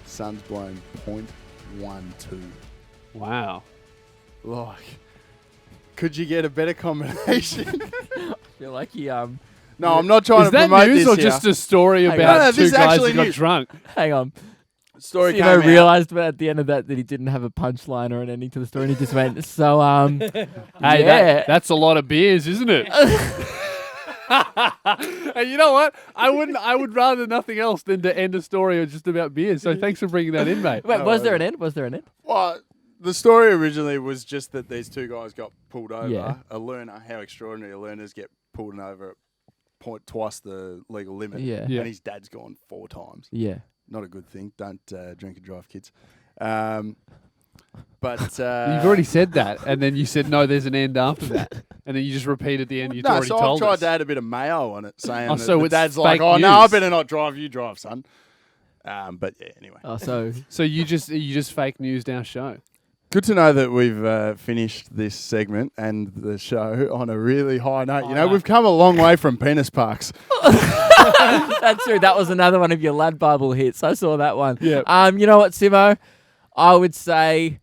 Sun's blown 0.12. Wow. Like, could you get a better combination? I feel like he, No, I'm not trying Is to that promote news this or here. just a story Hang on. about No, no, two this is guys actually who got news. drunk? hang on. Story You came know, out. realized at the end of that he didn't have a punchline or an ending to the story, and he just went, so, Hey, yeah. that's a lot of beers, isn't it? And you know what? I would rather nothing else than to end a story just about beers. So thanks for bringing that in, mate. Wait, was there an end? Was there an end? Well, the story originally was just that these two guys got pulled over. Yeah. A learner, how extraordinary learners get pulled over at twice the legal limit. Yeah. Yeah. And his dad's gone 4 times. Yeah. Not a good thing. Don't drink and drive, kids. But You've already said that, and then you said no. There's an end after that, and then you just repeated the end you'd no, already so told I've tried us. to add a bit of mayo on it, saying Oh, that so the it's dad's like, fake "Oh no, I news." better not drive. You drive, son." But yeah, anyway. Oh, so So you just fake newsed our show. Good to know that we've finished this segment and the show on a really high note. You know, we've come a long way from penis parks. that's true. That was another one of your Lad Bible hits. I saw that one. Yeah. You know what, Simo? I would say,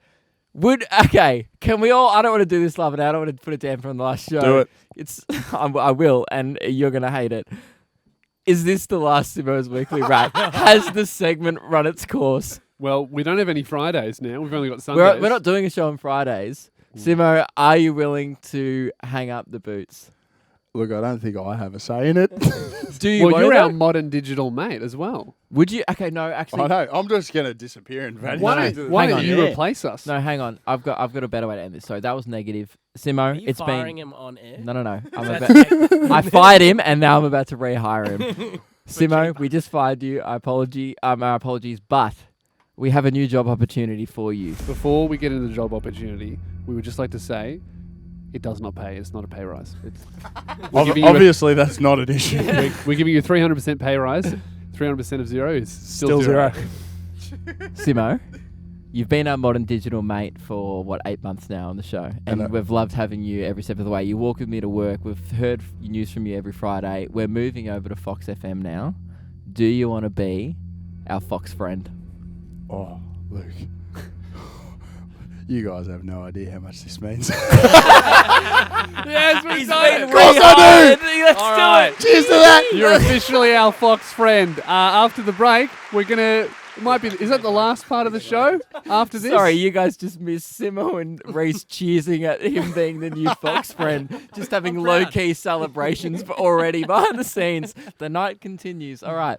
can we all? I don't want to do this live, and I don't want to put a damper on the last show. Do it. It's. I will, and you're gonna hate it. Is this the last Simo's Weekly Wrap? Has the segment run its course? Well, we don't have any Fridays now. We've only got Sundays. We're not doing a show on Fridays. Simo, are you willing to hang up the boots? Look, I don't think I have a say in it. Do you? Well, want you're to our though? modern digital mate as well. Would you? Okay, no, I actually, know. I'm just going to disappear in vanity. Why Hang don't on. you Yeah. replace us? no. Hang on, I've got a better way to end this. Sorry, that was negative. Simo, Are you it's firing been. him on air? No. I'm Is about, that I fired him, and now I'm about to rehire him. Simo, we just fired you. Our apologies, but we have a new job opportunity for you. Before we get into the job opportunity, we would just like to say it does not pay. It's not a pay rise. We're giving you a- Obviously, that's not an issue. we're giving you a 300% pay rise. 300% of zero is still zero. Simo, you've been our modern digital mate for 8 months now on the show, and And, we've loved having you every step of the way. You walk with me to work. We've heard news from you every Friday. We're moving over to Fox FM now. Do you want to be our Fox friend? Oh, Luke. You guys have no idea how much this means. Yes, we've done it. Of course I do! Let's All right. Cheers to that! You're officially our Fox friend. After the break, we're gonna. Is that the last part of the show? After this, Sorry, you guys just missed Simo and Reese cheersing at him being the new Fox friend. Just having low-key celebrations already behind the scenes. The night continues. All right.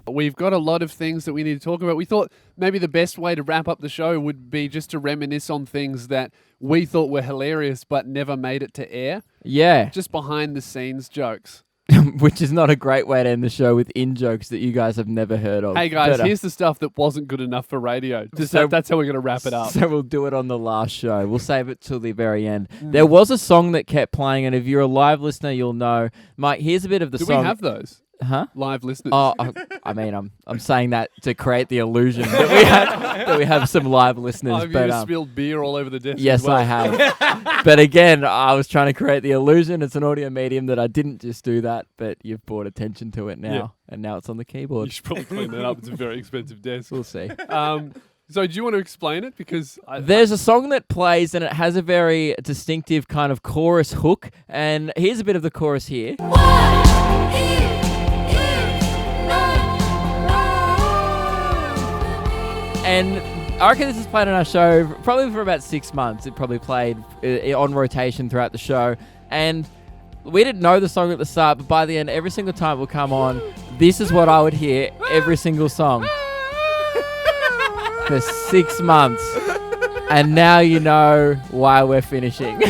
We've got a lot of things that we need to talk about. We thought maybe the best way to wrap up the show would be just to reminisce on things that we thought were hilarious but never made it to air. Yeah. Just behind the scenes jokes. Which is not a great way to end the show with in-jokes that you guys have never heard of. Hey guys, But, here's the stuff that wasn't good enough for radio. So- That's how we're going to wrap it up. So we'll do it on the last show. We'll save it till the very end. There was a song that kept playing, and if you're a live listener, you'll know. Mike, here's a bit of the Do song. we have those Huh? live listeners? Oh, I mean, I'm saying that to create the illusion that we have some live listeners. Have but you spilled beer all over the desk? yes, as well? I have. But again, I was trying to create the illusion. It's an audio medium that I didn't just do that, but you've brought attention to it now, Yeah. and now it's on the You keyboard. should probably clean that up. It's a very expensive desk. We'll see. So do you want to explain it? Because There's a song that plays, and it has a very distinctive kind of chorus hook. And here's a bit of the chorus here. And I reckon this is played on our show probably for about 6 months. It probably played on rotation throughout the show. And we didn't know the song at the start, but by the end, every single time it would come on, this is what I would hear every single song for 6 months. And now you know why we're finishing.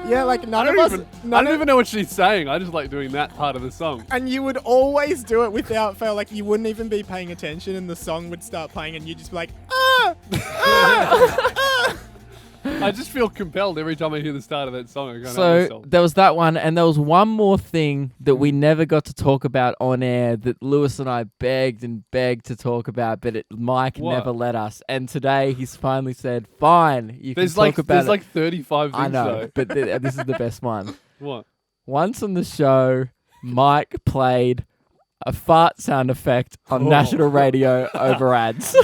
Yeah, like I none of don't us. even, I None don't of, even know what she's saying. I just like doing that part of the song. and you would always do it without fail. Like you wouldn't even be paying attention, and the song would start playing, and you'd just be like, ah, ah, ah. I just feel compelled every time I hear the start of that song. I can't help So myself. there was that one, and there was one more thing that we never got to talk about on air that Lewis and I begged and begged to talk about, but Mike What? never let us. And today he's finally said, "Fine, you There's can talk about there's it." like 35 things I know, though. but this is the best one. What? Once on the show, Mike played a fart sound effect on Oh. national radio over ads.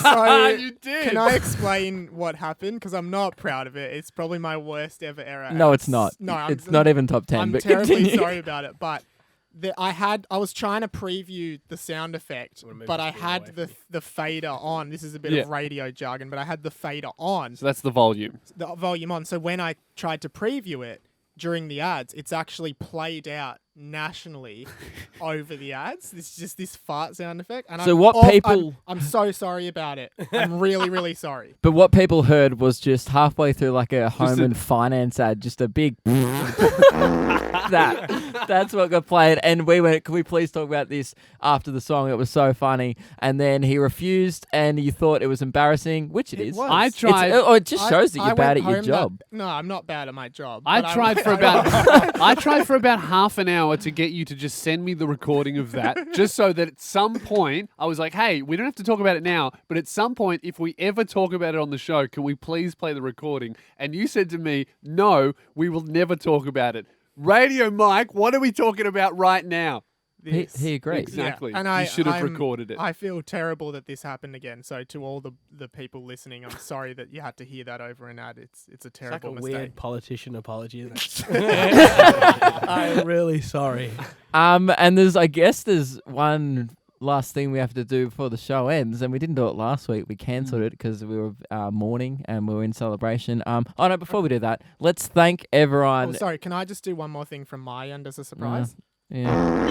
So, You did. can I explain what happened? Because I'm not proud of it. It's probably my worst ever error. No, and it's not. No, It's not even top 10. I'm but terribly continue. sorry about it, but I was trying to preview the sound effect, but I had the fader on. This is a bit Yeah. of radio jargon, but I had the fader on, So that's the volume. the volume on. So when I tried to preview it during the ads, it's actually played out nationally over the ads. This is just this fart sound effect. And So I'm what off- people- I'm so sorry about it. I'm really, really sorry. But what people heard was just halfway through like a home a- and finance ad, just a big that's what got played. And we went, can we please talk about this after the song? It was so funny. And then he refused, and you thought it was embarrassing, which it It is. was. I It's- tried. It just shows that I you're bad went at your home job. No, I'm not bad at my job. I but tried went- for about I tried for about half an hour to get you to just send me the recording of that, just so that at some point I was like, "Hey, we don't have to talk about it now, but at some point, if we ever talk about it on the show, can we please play the recording?" And you said to me, "No, we will never talk about it." Radio Mike, what are we talking about right now? this. He agreed. Exactly. And You should have I'm- recorded it. I feel terrible that this happened again. So to all the people listening, I'm sorry that you had to hear that over an ad. It's a It's like terrible a mistake. weird politician apology. I'm really sorry. And I guess there's one last thing we have to do before the show ends, and we didn't do it last week. We cancelled it because we were mourning and we were in celebration. Oh no, before we do that, let's thank everyone. Oh, sorry. Can I just do one more thing from my end as a surprise? Yeah.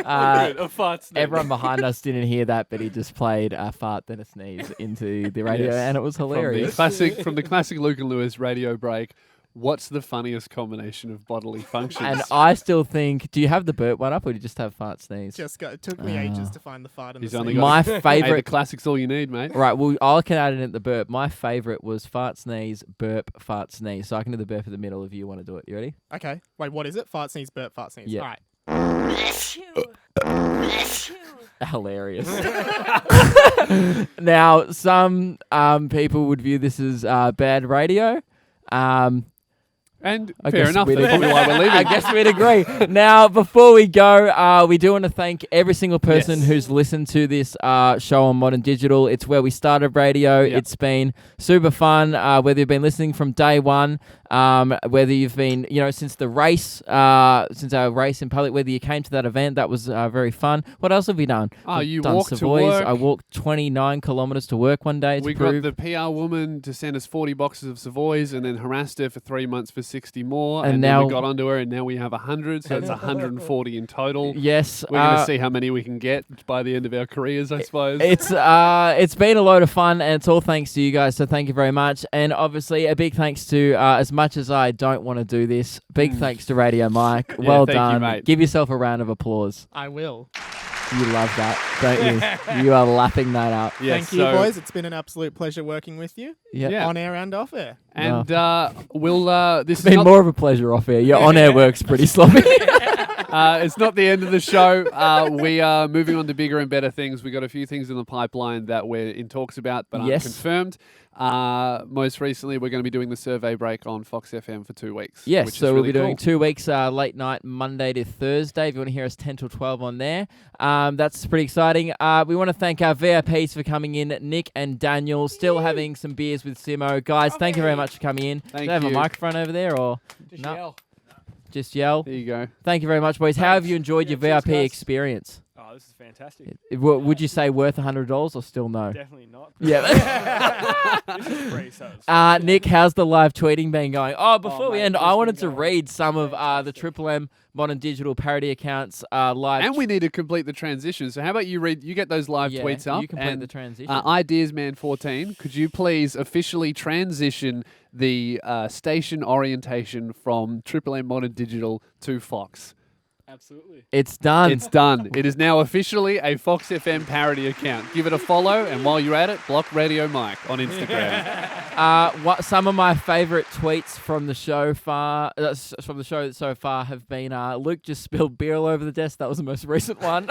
A fart sneeze. Everyone behind us didn't hear that, but he just played a fart then a sneeze into the radio, Yes. and it was hilarious. From the classic Luke and Lewis radio break. What's the funniest combination of bodily functions? And I still think, do you have the burp one up, or do you just have fart sneeze? It took me ages to find the fart and He's the only sneeze. got My Hey, the favorite. classic's all you need, mate. Right, well, I can add it in at the burp. My favorite was fart sneeze, burp, fart sneeze. So I can do the burp at the middle if you want to do it. You ready? Okay. Wait, what is it? Fart sneeze, burp, fart sneeze. Yeah. All right. Hilarious. Now, some people would view this as bad radio. And I fair guess enough. we'd That's probably why we're leaving. I guess we'd agree. Now, before we go, we do want to thank every single person Yes. who's listened to this show on Modern Digital. It's where we started radio. Yep. It's been super fun. Whether you've been listening from day one, whether you've been, since the race, since our race in public, whether you came to that event, that was very fun. What else have we done? Oh, We've you done walked to Savoys. work. I walked 29 kilometers to work one day to We prove. got the PR woman to send us 40 boxes of Savoys and then harassed her for 3 months for 60 more. And And then we now- got onto her and now we have 100. So it's 140 in total. Yes. We're going to see how many we can get by the end of our careers, I suppose. It's been a load of fun, and it's all thanks to you guys. So thank you very much, and obviously a big thanks to as much as I don't want to do this, big thanks to Radio Mike. Well thank you, done, mate. Give yourself a round of applause. I will. You love that, don't you? You are lapping that up. Yes, Thank you, so- boys. It's been an absolute pleasure working with you. Yeah. Yeah. On air and off air. And we'll. This It's is been not, more of a pleasure off air. Your on air work's pretty sloppy. it's not the end of the show. We are moving on to bigger and better things. We got a few things in the pipeline that we're in talks about, but aren't Yes. confirmed. Most recently, we're going to be doing the survey break on Fox FM for 2 weeks. Yes, which is so we'll really be doing cool. 2 weeks late night, Monday to Thursday. If you want to hear us 10 till 12 on there, that's pretty exciting. We want to thank our VIPs for coming in, Nick and Daniel, still having some beers with Simo. Guys, thank you very much for coming in. Thank Do they have a you. microphone over there, or no? Just yell. There you go. Thank you very much, boys. How have you enjoyed your cheers, VIP guys. experience? Oh, this is fantastic. Would you say worth $100 or still no? Definitely not. Yeah. This is free, so it's Nick, how's the live tweeting been going? Oh, before we mate, end, it's I been wanted to going read some of the Triple M Modern Digital parody accounts live. And we need to complete the transition. So how about you get those live Yeah, tweets up? you complete and, the transition. Ideasman14, could you please officially transition the station orientation from Triple M Modern Digital to Fox? Absolutely. It's done. It's done. It is now officially a Fox FM parody account. Give it a follow, and while you're at it, block Radio Mike on Instagram. What some of my favourite tweets from the show so far have been Luke just spilled beer all over the desk. That was the most recent one.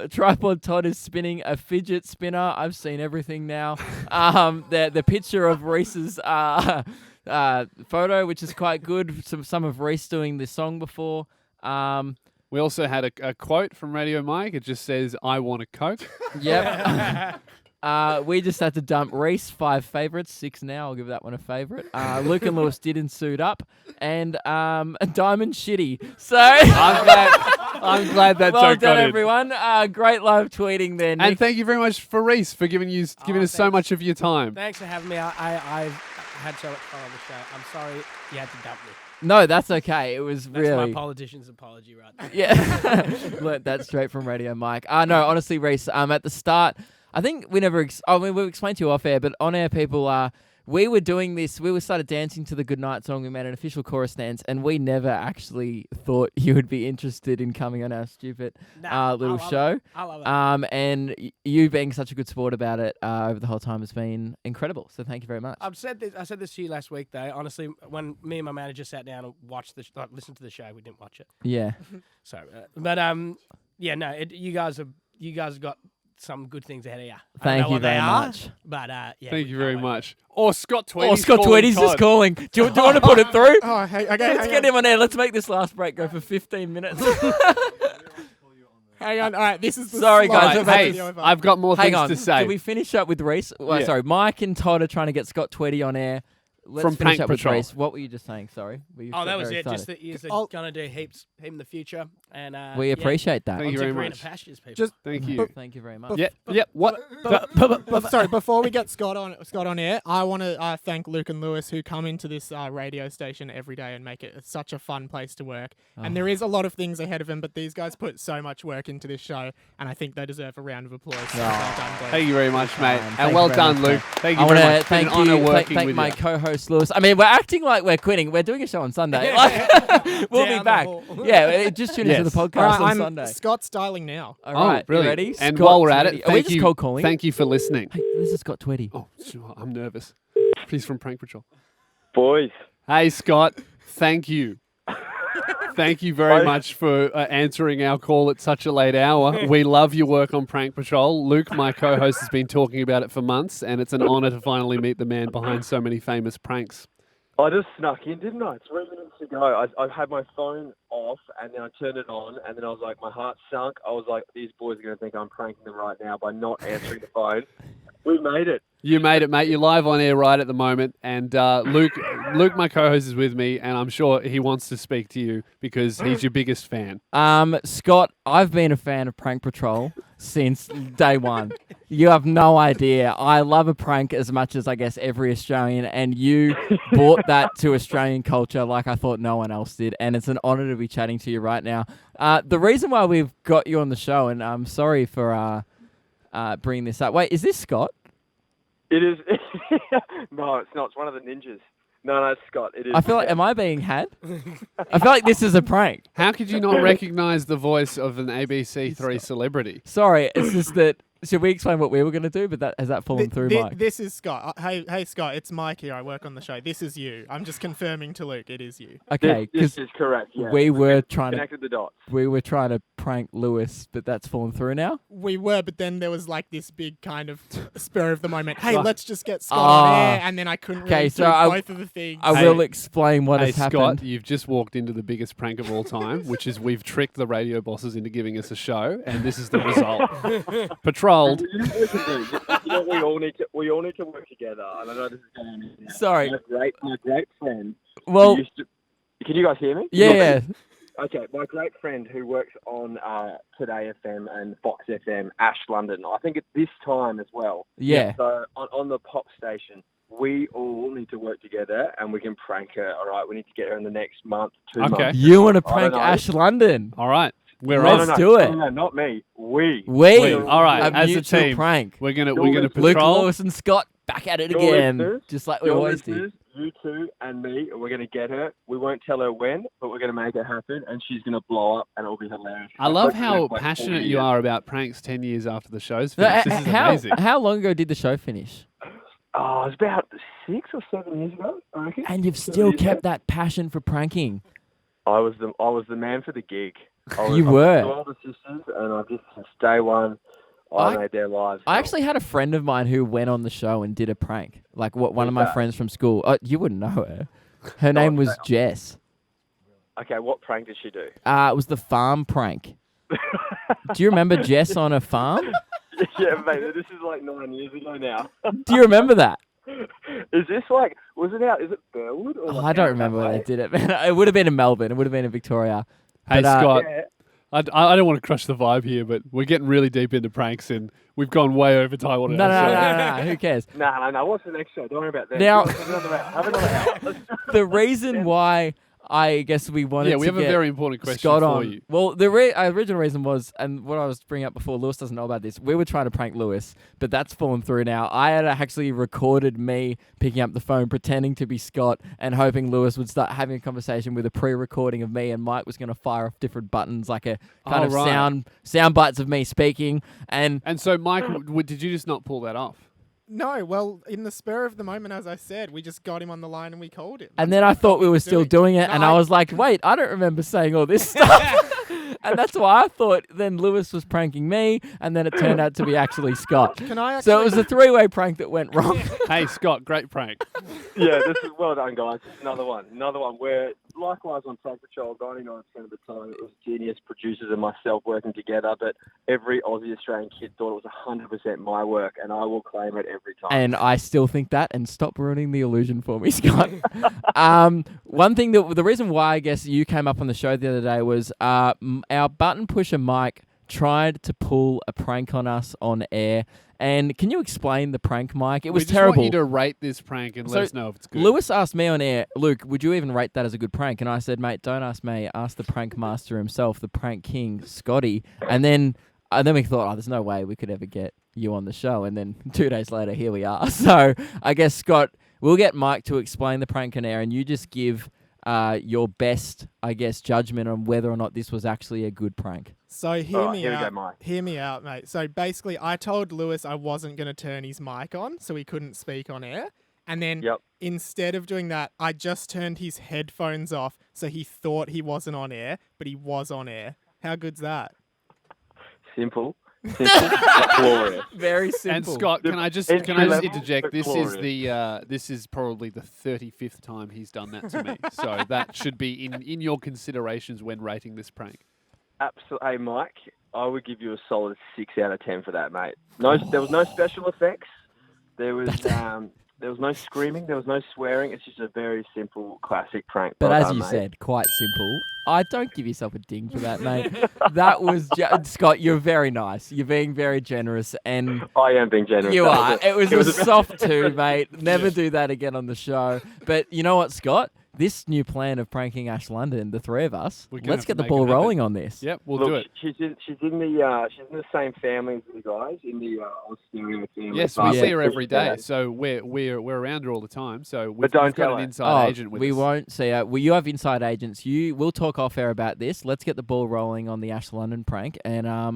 Tripod Todd is spinning a fidget spinner. I've seen everything now. The picture of Reese's photo, which is quite good. Some of Reese doing the song before. We also had a quote from Radio Mike. It just says, "I want a Coke." Yep. We just had to dump Reese 5 favourites, 6 now. I'll give that one a favourite. Luke and Lewis didn't suit up, and Diamond shitty. So I'm glad that well joke got done, in. everyone. Great live tweeting there, Nick. And thank you very much for Reese for giving us so thanks. much of your time. Thanks for having me. I've had so much fun on the show. I'm sorry you had to dump me. No, that's okay. It was That's really. my politician's apology right there. Yeah. Learnt that straight from Radio Mike. No, honestly, Reese, at the start, I think we never... we explained to you off air, but on air, people... we were doing this... We started dancing to the Goodnight song. We made an official chorus dance, and we never actually thought you would be interested in coming on our stupid little show. I love it. And you being such a good sport about it over the whole time has been incredible. So thank you very much. I said this to you last week, though. Honestly, when me and my manager sat down and watched listened to the show, we didn't watch it. Yeah. So, yeah, no, you guys have got some good things ahead of you. Thank you very much. But yeah, Thank you very much. Or Scott Tweedy's Oh, Scott calling Tweedy's Todd. just calling. Do you want to put it through? Oh, hey, okay. Let's hang get on. him on air. Let's make this last break go for 15 minutes. Hang on. All right, this is the Sorry, slide. guys, Right, we're about hey, to I've got more Hang things on. to say. Can we finish up with Reese? Well, Yeah. Sorry, Mike and Todd are trying to get Scott Tweedy on air. Let's From finish Prank up with Patrol. Reese. What were you just saying? Sorry. Were you Oh, that very was it. excited? Just that you're I'll- going to do heaps in the future. And We yeah, appreciate that. Thank you onto very greener much. pastures, people. Just Thank you. Thank you very much. Yeah. What? Sorry, before we get Scott on air, I want to thank Luke and Lewis who come into this radio station every day and make it such a fun place to work. And there is a lot of things ahead of them, but these guys put so much work into this show, and I think they deserve a round of applause. So well done, boys. Thank you very much, mate. Thank And you well very done, much, Luke. mate. Thank I you want very to much. It's been thank an honour you. working Thank with my you. co-host Lewis. I mean, we're acting like we're quitting. We're doing a show on Sunday. Like, we'll be Down the back. hall. Yeah, just tune into Yes. the podcast All right, on I'm Sunday. Scott's dialing now. All right, you brilliant. ready? And Scott while we're at Tweedy. it, Are we thank just you. cold calling? Thank you for listening. Hey, this is Scott Tweedy. Oh, sure, I'm nervous. He's from Prank Patrol. Boys. Hey, Scott. Thank you. Thank you very much for answering our call at such a late hour. We love your work on Prank Patrol. Luke, my co-host, has been talking about it for months, and it's an honour to finally meet the man behind so many famous pranks. I just snuck in, didn't I? 3 minutes ago, I had my phone off, and then I turned it on, and then I was like, my heart sunk. I was like, these boys are going to think I'm pranking them right now by not answering the phone. We made it. You made it, mate. You're live on air right at the moment, and Luke, my co-host, is with me, and I'm sure he wants to speak to you because he's your biggest fan. Scott, I've been a fan of Prank Patrol since day one. You have no idea. I love a prank as much as I guess every Australian, and you brought that to Australian culture like I thought no one else did, and it's an honour to be chatting to you right now. The reason why we've got you on the show, and I'm sorry for bringing this up. Wait, is this Scott? It is. No, it's not. It's one of the ninjas. No, it's Scott. It is. I feel like, am I being had? I feel like this is a prank. How could you not recognise the voice of an ABC3 celebrity? Sorry, it's just that. Should we explain what we were going to do? But has that fallen through, Mike? This is Scott. Hey, Scott, it's Mike here. I work on the show. This is you. I'm just confirming to Luke. It is you. Okay, This because is correct. Yeah. we were trying to Connected the dots. prank Lewis, but that's fallen through now. We were, but then there was like this big kind of spur of the moment. Hey, Right. let's just get Scott on Ah. air, and then I couldn't Okay, really so do I- both of the things. I will explain what Hey, has Scott, happened. you've just walked into the biggest prank of all time, which is we've tricked the radio bosses into giving us a show, and this is the result. Patrolled. We all need to work together. And I know this is going on now. Sorry. My great friend. Well, Can you guys hear me? yeah. Okay, my great friend who works on Today FM and Fox FM, Ash London. I think at this time as well. Yeah. So on the pop station, we all need to work together and we can prank her. All right, we need to get her in the next month, 2 Okay. months. You want to I don't prank know. Ash London? All right. We're Let's on. do it. No, not me. We. We. All right, A as a mutual team, prank. we're gonna Luke patrol. Lewis and Scott. back at it Your again, listeners- just like we Your always do. listeners, you two and me, we're going to get her. We won't tell her when, but we're going to make it happen, and she's going to blow up, and it'll be hilarious. I love Like, how like passionate 40 you years. are about pranks 10 years after the show's No, finished. This is amazing. how long ago did the show finish? Oh, it was about 6 or 7 years ago, I reckon. And you've 7 still years ago. kept that passion for pranking. I was the man for the gig. You were. I was all the sisters, and I just since day one, I made their lives. I hell. actually had a friend of mine who went on the show and did a prank. Like one of my that? friends from school. You wouldn't know her. Her name was Jess. Okay, what prank did she do? It was the farm prank. Do you remember Jess on a farm? Yeah, mate, this is like 9 years ago now. Do you remember that? Is this like, was it out, is it Burwood? Or Oh, like I don't out remember that where they way? did it. It would have been in Melbourne. It would have been in Victoria. Hey, But, Scott, Yeah. I don't want to crush the vibe here, but we're getting really deep into pranks and we've gone way over time on No, our no, show. no. Who cares? No. What's the next show? Don't worry about that. Now- Have another hour. The reason why I guess we wanted Yeah, we to have a get very important question Scott for on. you. Well, the original reason was, and what I was bringing up before, Lewis doesn't know about this. We were trying to prank Lewis, but that's fallen through now. I had actually recorded me picking up the phone, pretending to be Scott, and hoping Lewis would start having a conversation with a pre-recording of me, and Mike was going to fire off different buttons, like a kind Oh, of right. sound bites of me speaking. And And so, Mike, did you just not pull that off? No, well, in the spur of the moment, as I said, we just got him on the line and we called him. And That's then what I thought we were were still doing it, No, and I was like, wait, I don't remember saying all this stuff. And that's why I thought then Lewis was pranking me, and then it turned out to be actually Scott. Can I actually? So it was a three-way prank that went wrong. Hey, Scott, great prank. Yeah, this is well done, guys. Another one. Where, likewise on Prank Patrol, 99% of the time it was genius producers and myself working together, but every Aussie Australian kid thought it was 100% my work, and I will claim it every time. And I still think that, and stop ruining the illusion for me, Scott. One thing the reason why I guess you came up on the show the other day was our button pusher Mike tried to pull a prank on us on air. And can you explain the prank, Mike? It was we just terrible. want you to rate this prank and So, let us know if it's good. Lewis asked me on air, Luke, would you even rate that as a good prank? And I said, mate, don't ask me. Ask the prank master himself, the prank king, Scotty. And then we thought, there's no way we could ever get you on the show. And then 2 days later, here we are. So I guess, Scott, we'll get Mike to explain the prank on air, and you just give your best, I guess, judgment on whether or not this was actually a good prank. So hear Alright, me here we out. go, Mike. Hear me out, mate. So basically, I told Lewis I wasn't going to turn his mic on, so he couldn't speak on air. And then Yep. instead of doing that, I just turned his headphones off, so he thought he wasn't on air, but he was on air. How good's that? Simple, but glorious. Very simple. And Scott, can I just Entry level, interject? but This glorious. this is probably the 35th time he's done that to me. So that should be in your considerations when rating this prank. Absolutely. Hey, Mike, I would give you a solid 6 out of 10 for that, mate. No, there was no special effects. There was no screaming. There was no swearing. It's just a very simple, classic prank. But Well as done, you mate. said, quite simple. I don't give yourself a ding for that, mate. That was Scott. You're very nice. You're being very generous, and I am being generous. you That are. was It was a soft two, mate. Never do that again on the show. But you know what, Scott? This new plan of pranking Ash London, the three of us, We're gonna let's have get to the make ball it happen. rolling on this. Yep, we'll Look, do it. She's in the same family as the guys in the Australia family. Yes, but we see her it's, every day, so we're around her all the time. So we've don't got tell an her. inside agent with we us. won't see her. Well, you have inside agents. We'll talk off air about this. Let's get the ball rolling on the Ash London prank, and I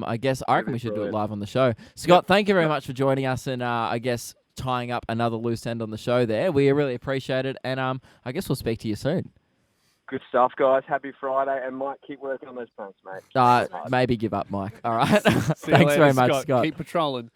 reckon we should do it live on the show. Scott, thank you very much for joining us, and I guess tying up another loose end on the show there. We really appreciate it, and I guess we'll speak to you soon. Good stuff, guys. Happy Friday, and Mike, keep working on those pranks, mate. Maybe give up, Mike. All right. See you Thanks later, very much, Scott. Keep patrolling.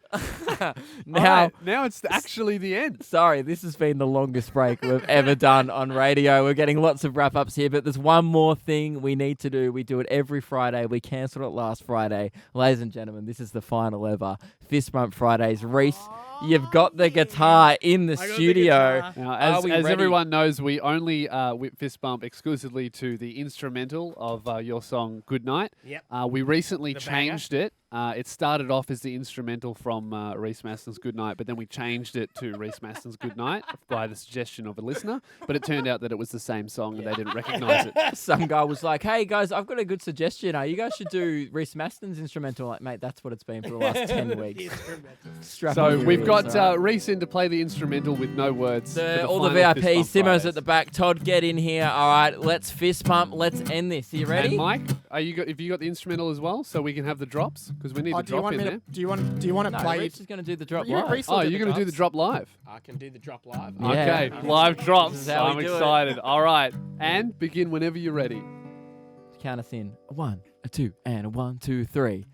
Now, now it's actually the end. sorry, this has been the longest break we've ever done on radio. We're getting lots of wrap-ups here, but there's one more thing we need to do. We do it every Friday. We cancelled it last Friday. Ladies and gentlemen, this is the final ever Fist Bump Fridays. Reese, you've got the guitar in the studio. Now, Are as we ready? everyone knows, we only whip fist bump exclusively to the instrumental of your song "Good Night." Yep. We recently The banger. changed it. It started off as the instrumental from Reese Maston's "Good Night," but then we changed it to Reese Maston's "Good Night" by the suggestion of a listener. But it turned out that it was the same song, and they didn't recognise it. Some guy was like, hey, guys, I've got a good suggestion. You guys should do Reese Maston's instrumental. Like, mate, that's what it's been for the last 10 weeks. Strap on So your we've ears. got so. Reese in to play the instrumental with no words. for All the final Fist VIP, Bump Simo's Fridays. at the back. Todd, get in here. All right, let's fist pump. Let's end this. Are you ready? And Mike, have you got the instrumental as well, so we can have the drops because we need the do you drop want in me there. to? Do you want to No, play? Reese is going to do the drop You- live. Reese will Oh, do you're the going to do the drops. drop live. I can do the drop live. Yeah. Okay, live drops. This is how I'm we do it. excited. All right, and begin whenever you're ready. Count us in. A 1, a 2, and a 1, 2, 3.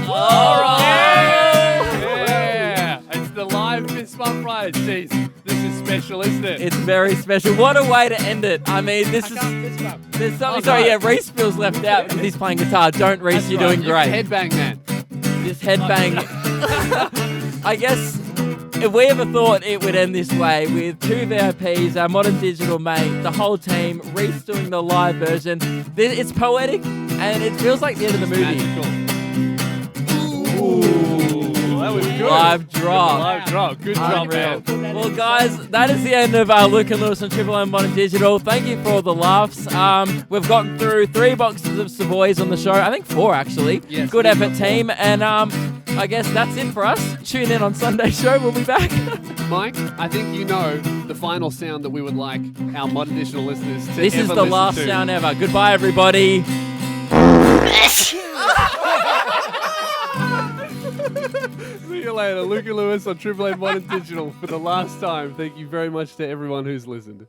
All right. Yeah, it's the live Fist Bump Fridays. Jeez, this is special, isn't it? It's very special. What a way to end it. I mean, this is. There's something. Oh, Sorry, no. yeah, Reese feels left out because he's playing guitar. Don't, Reese, That's you're right. doing great. Headbang man. This headbang. I guess if we ever thought it would end this way with 2 VIPs, our Modern Digital mate, the whole team, Reese doing the live version, it's poetic and it feels like the end of the movie. Magical. Ooh, that was good. Live drop. Live drop. Good job, Unreal. man. Well, guys, that is the end of Luke and Lewis on Triple M Modern Digital. Thank you for all the laughs. We've gotten through 3 boxes of Savoys on the show. I think 4, actually. Yes, Good we've effort, got 4. team. And I guess that's it for us. Tune in on Sunday show. We'll be back. Mike, I think you know the final sound that we would like our Modern Digital listeners to This is ever the listen last to. sound ever. Goodbye, everybody. See you later. Luke and Lewis on Triple M Modern Digital for the last time. Thank you very much to everyone who's listened.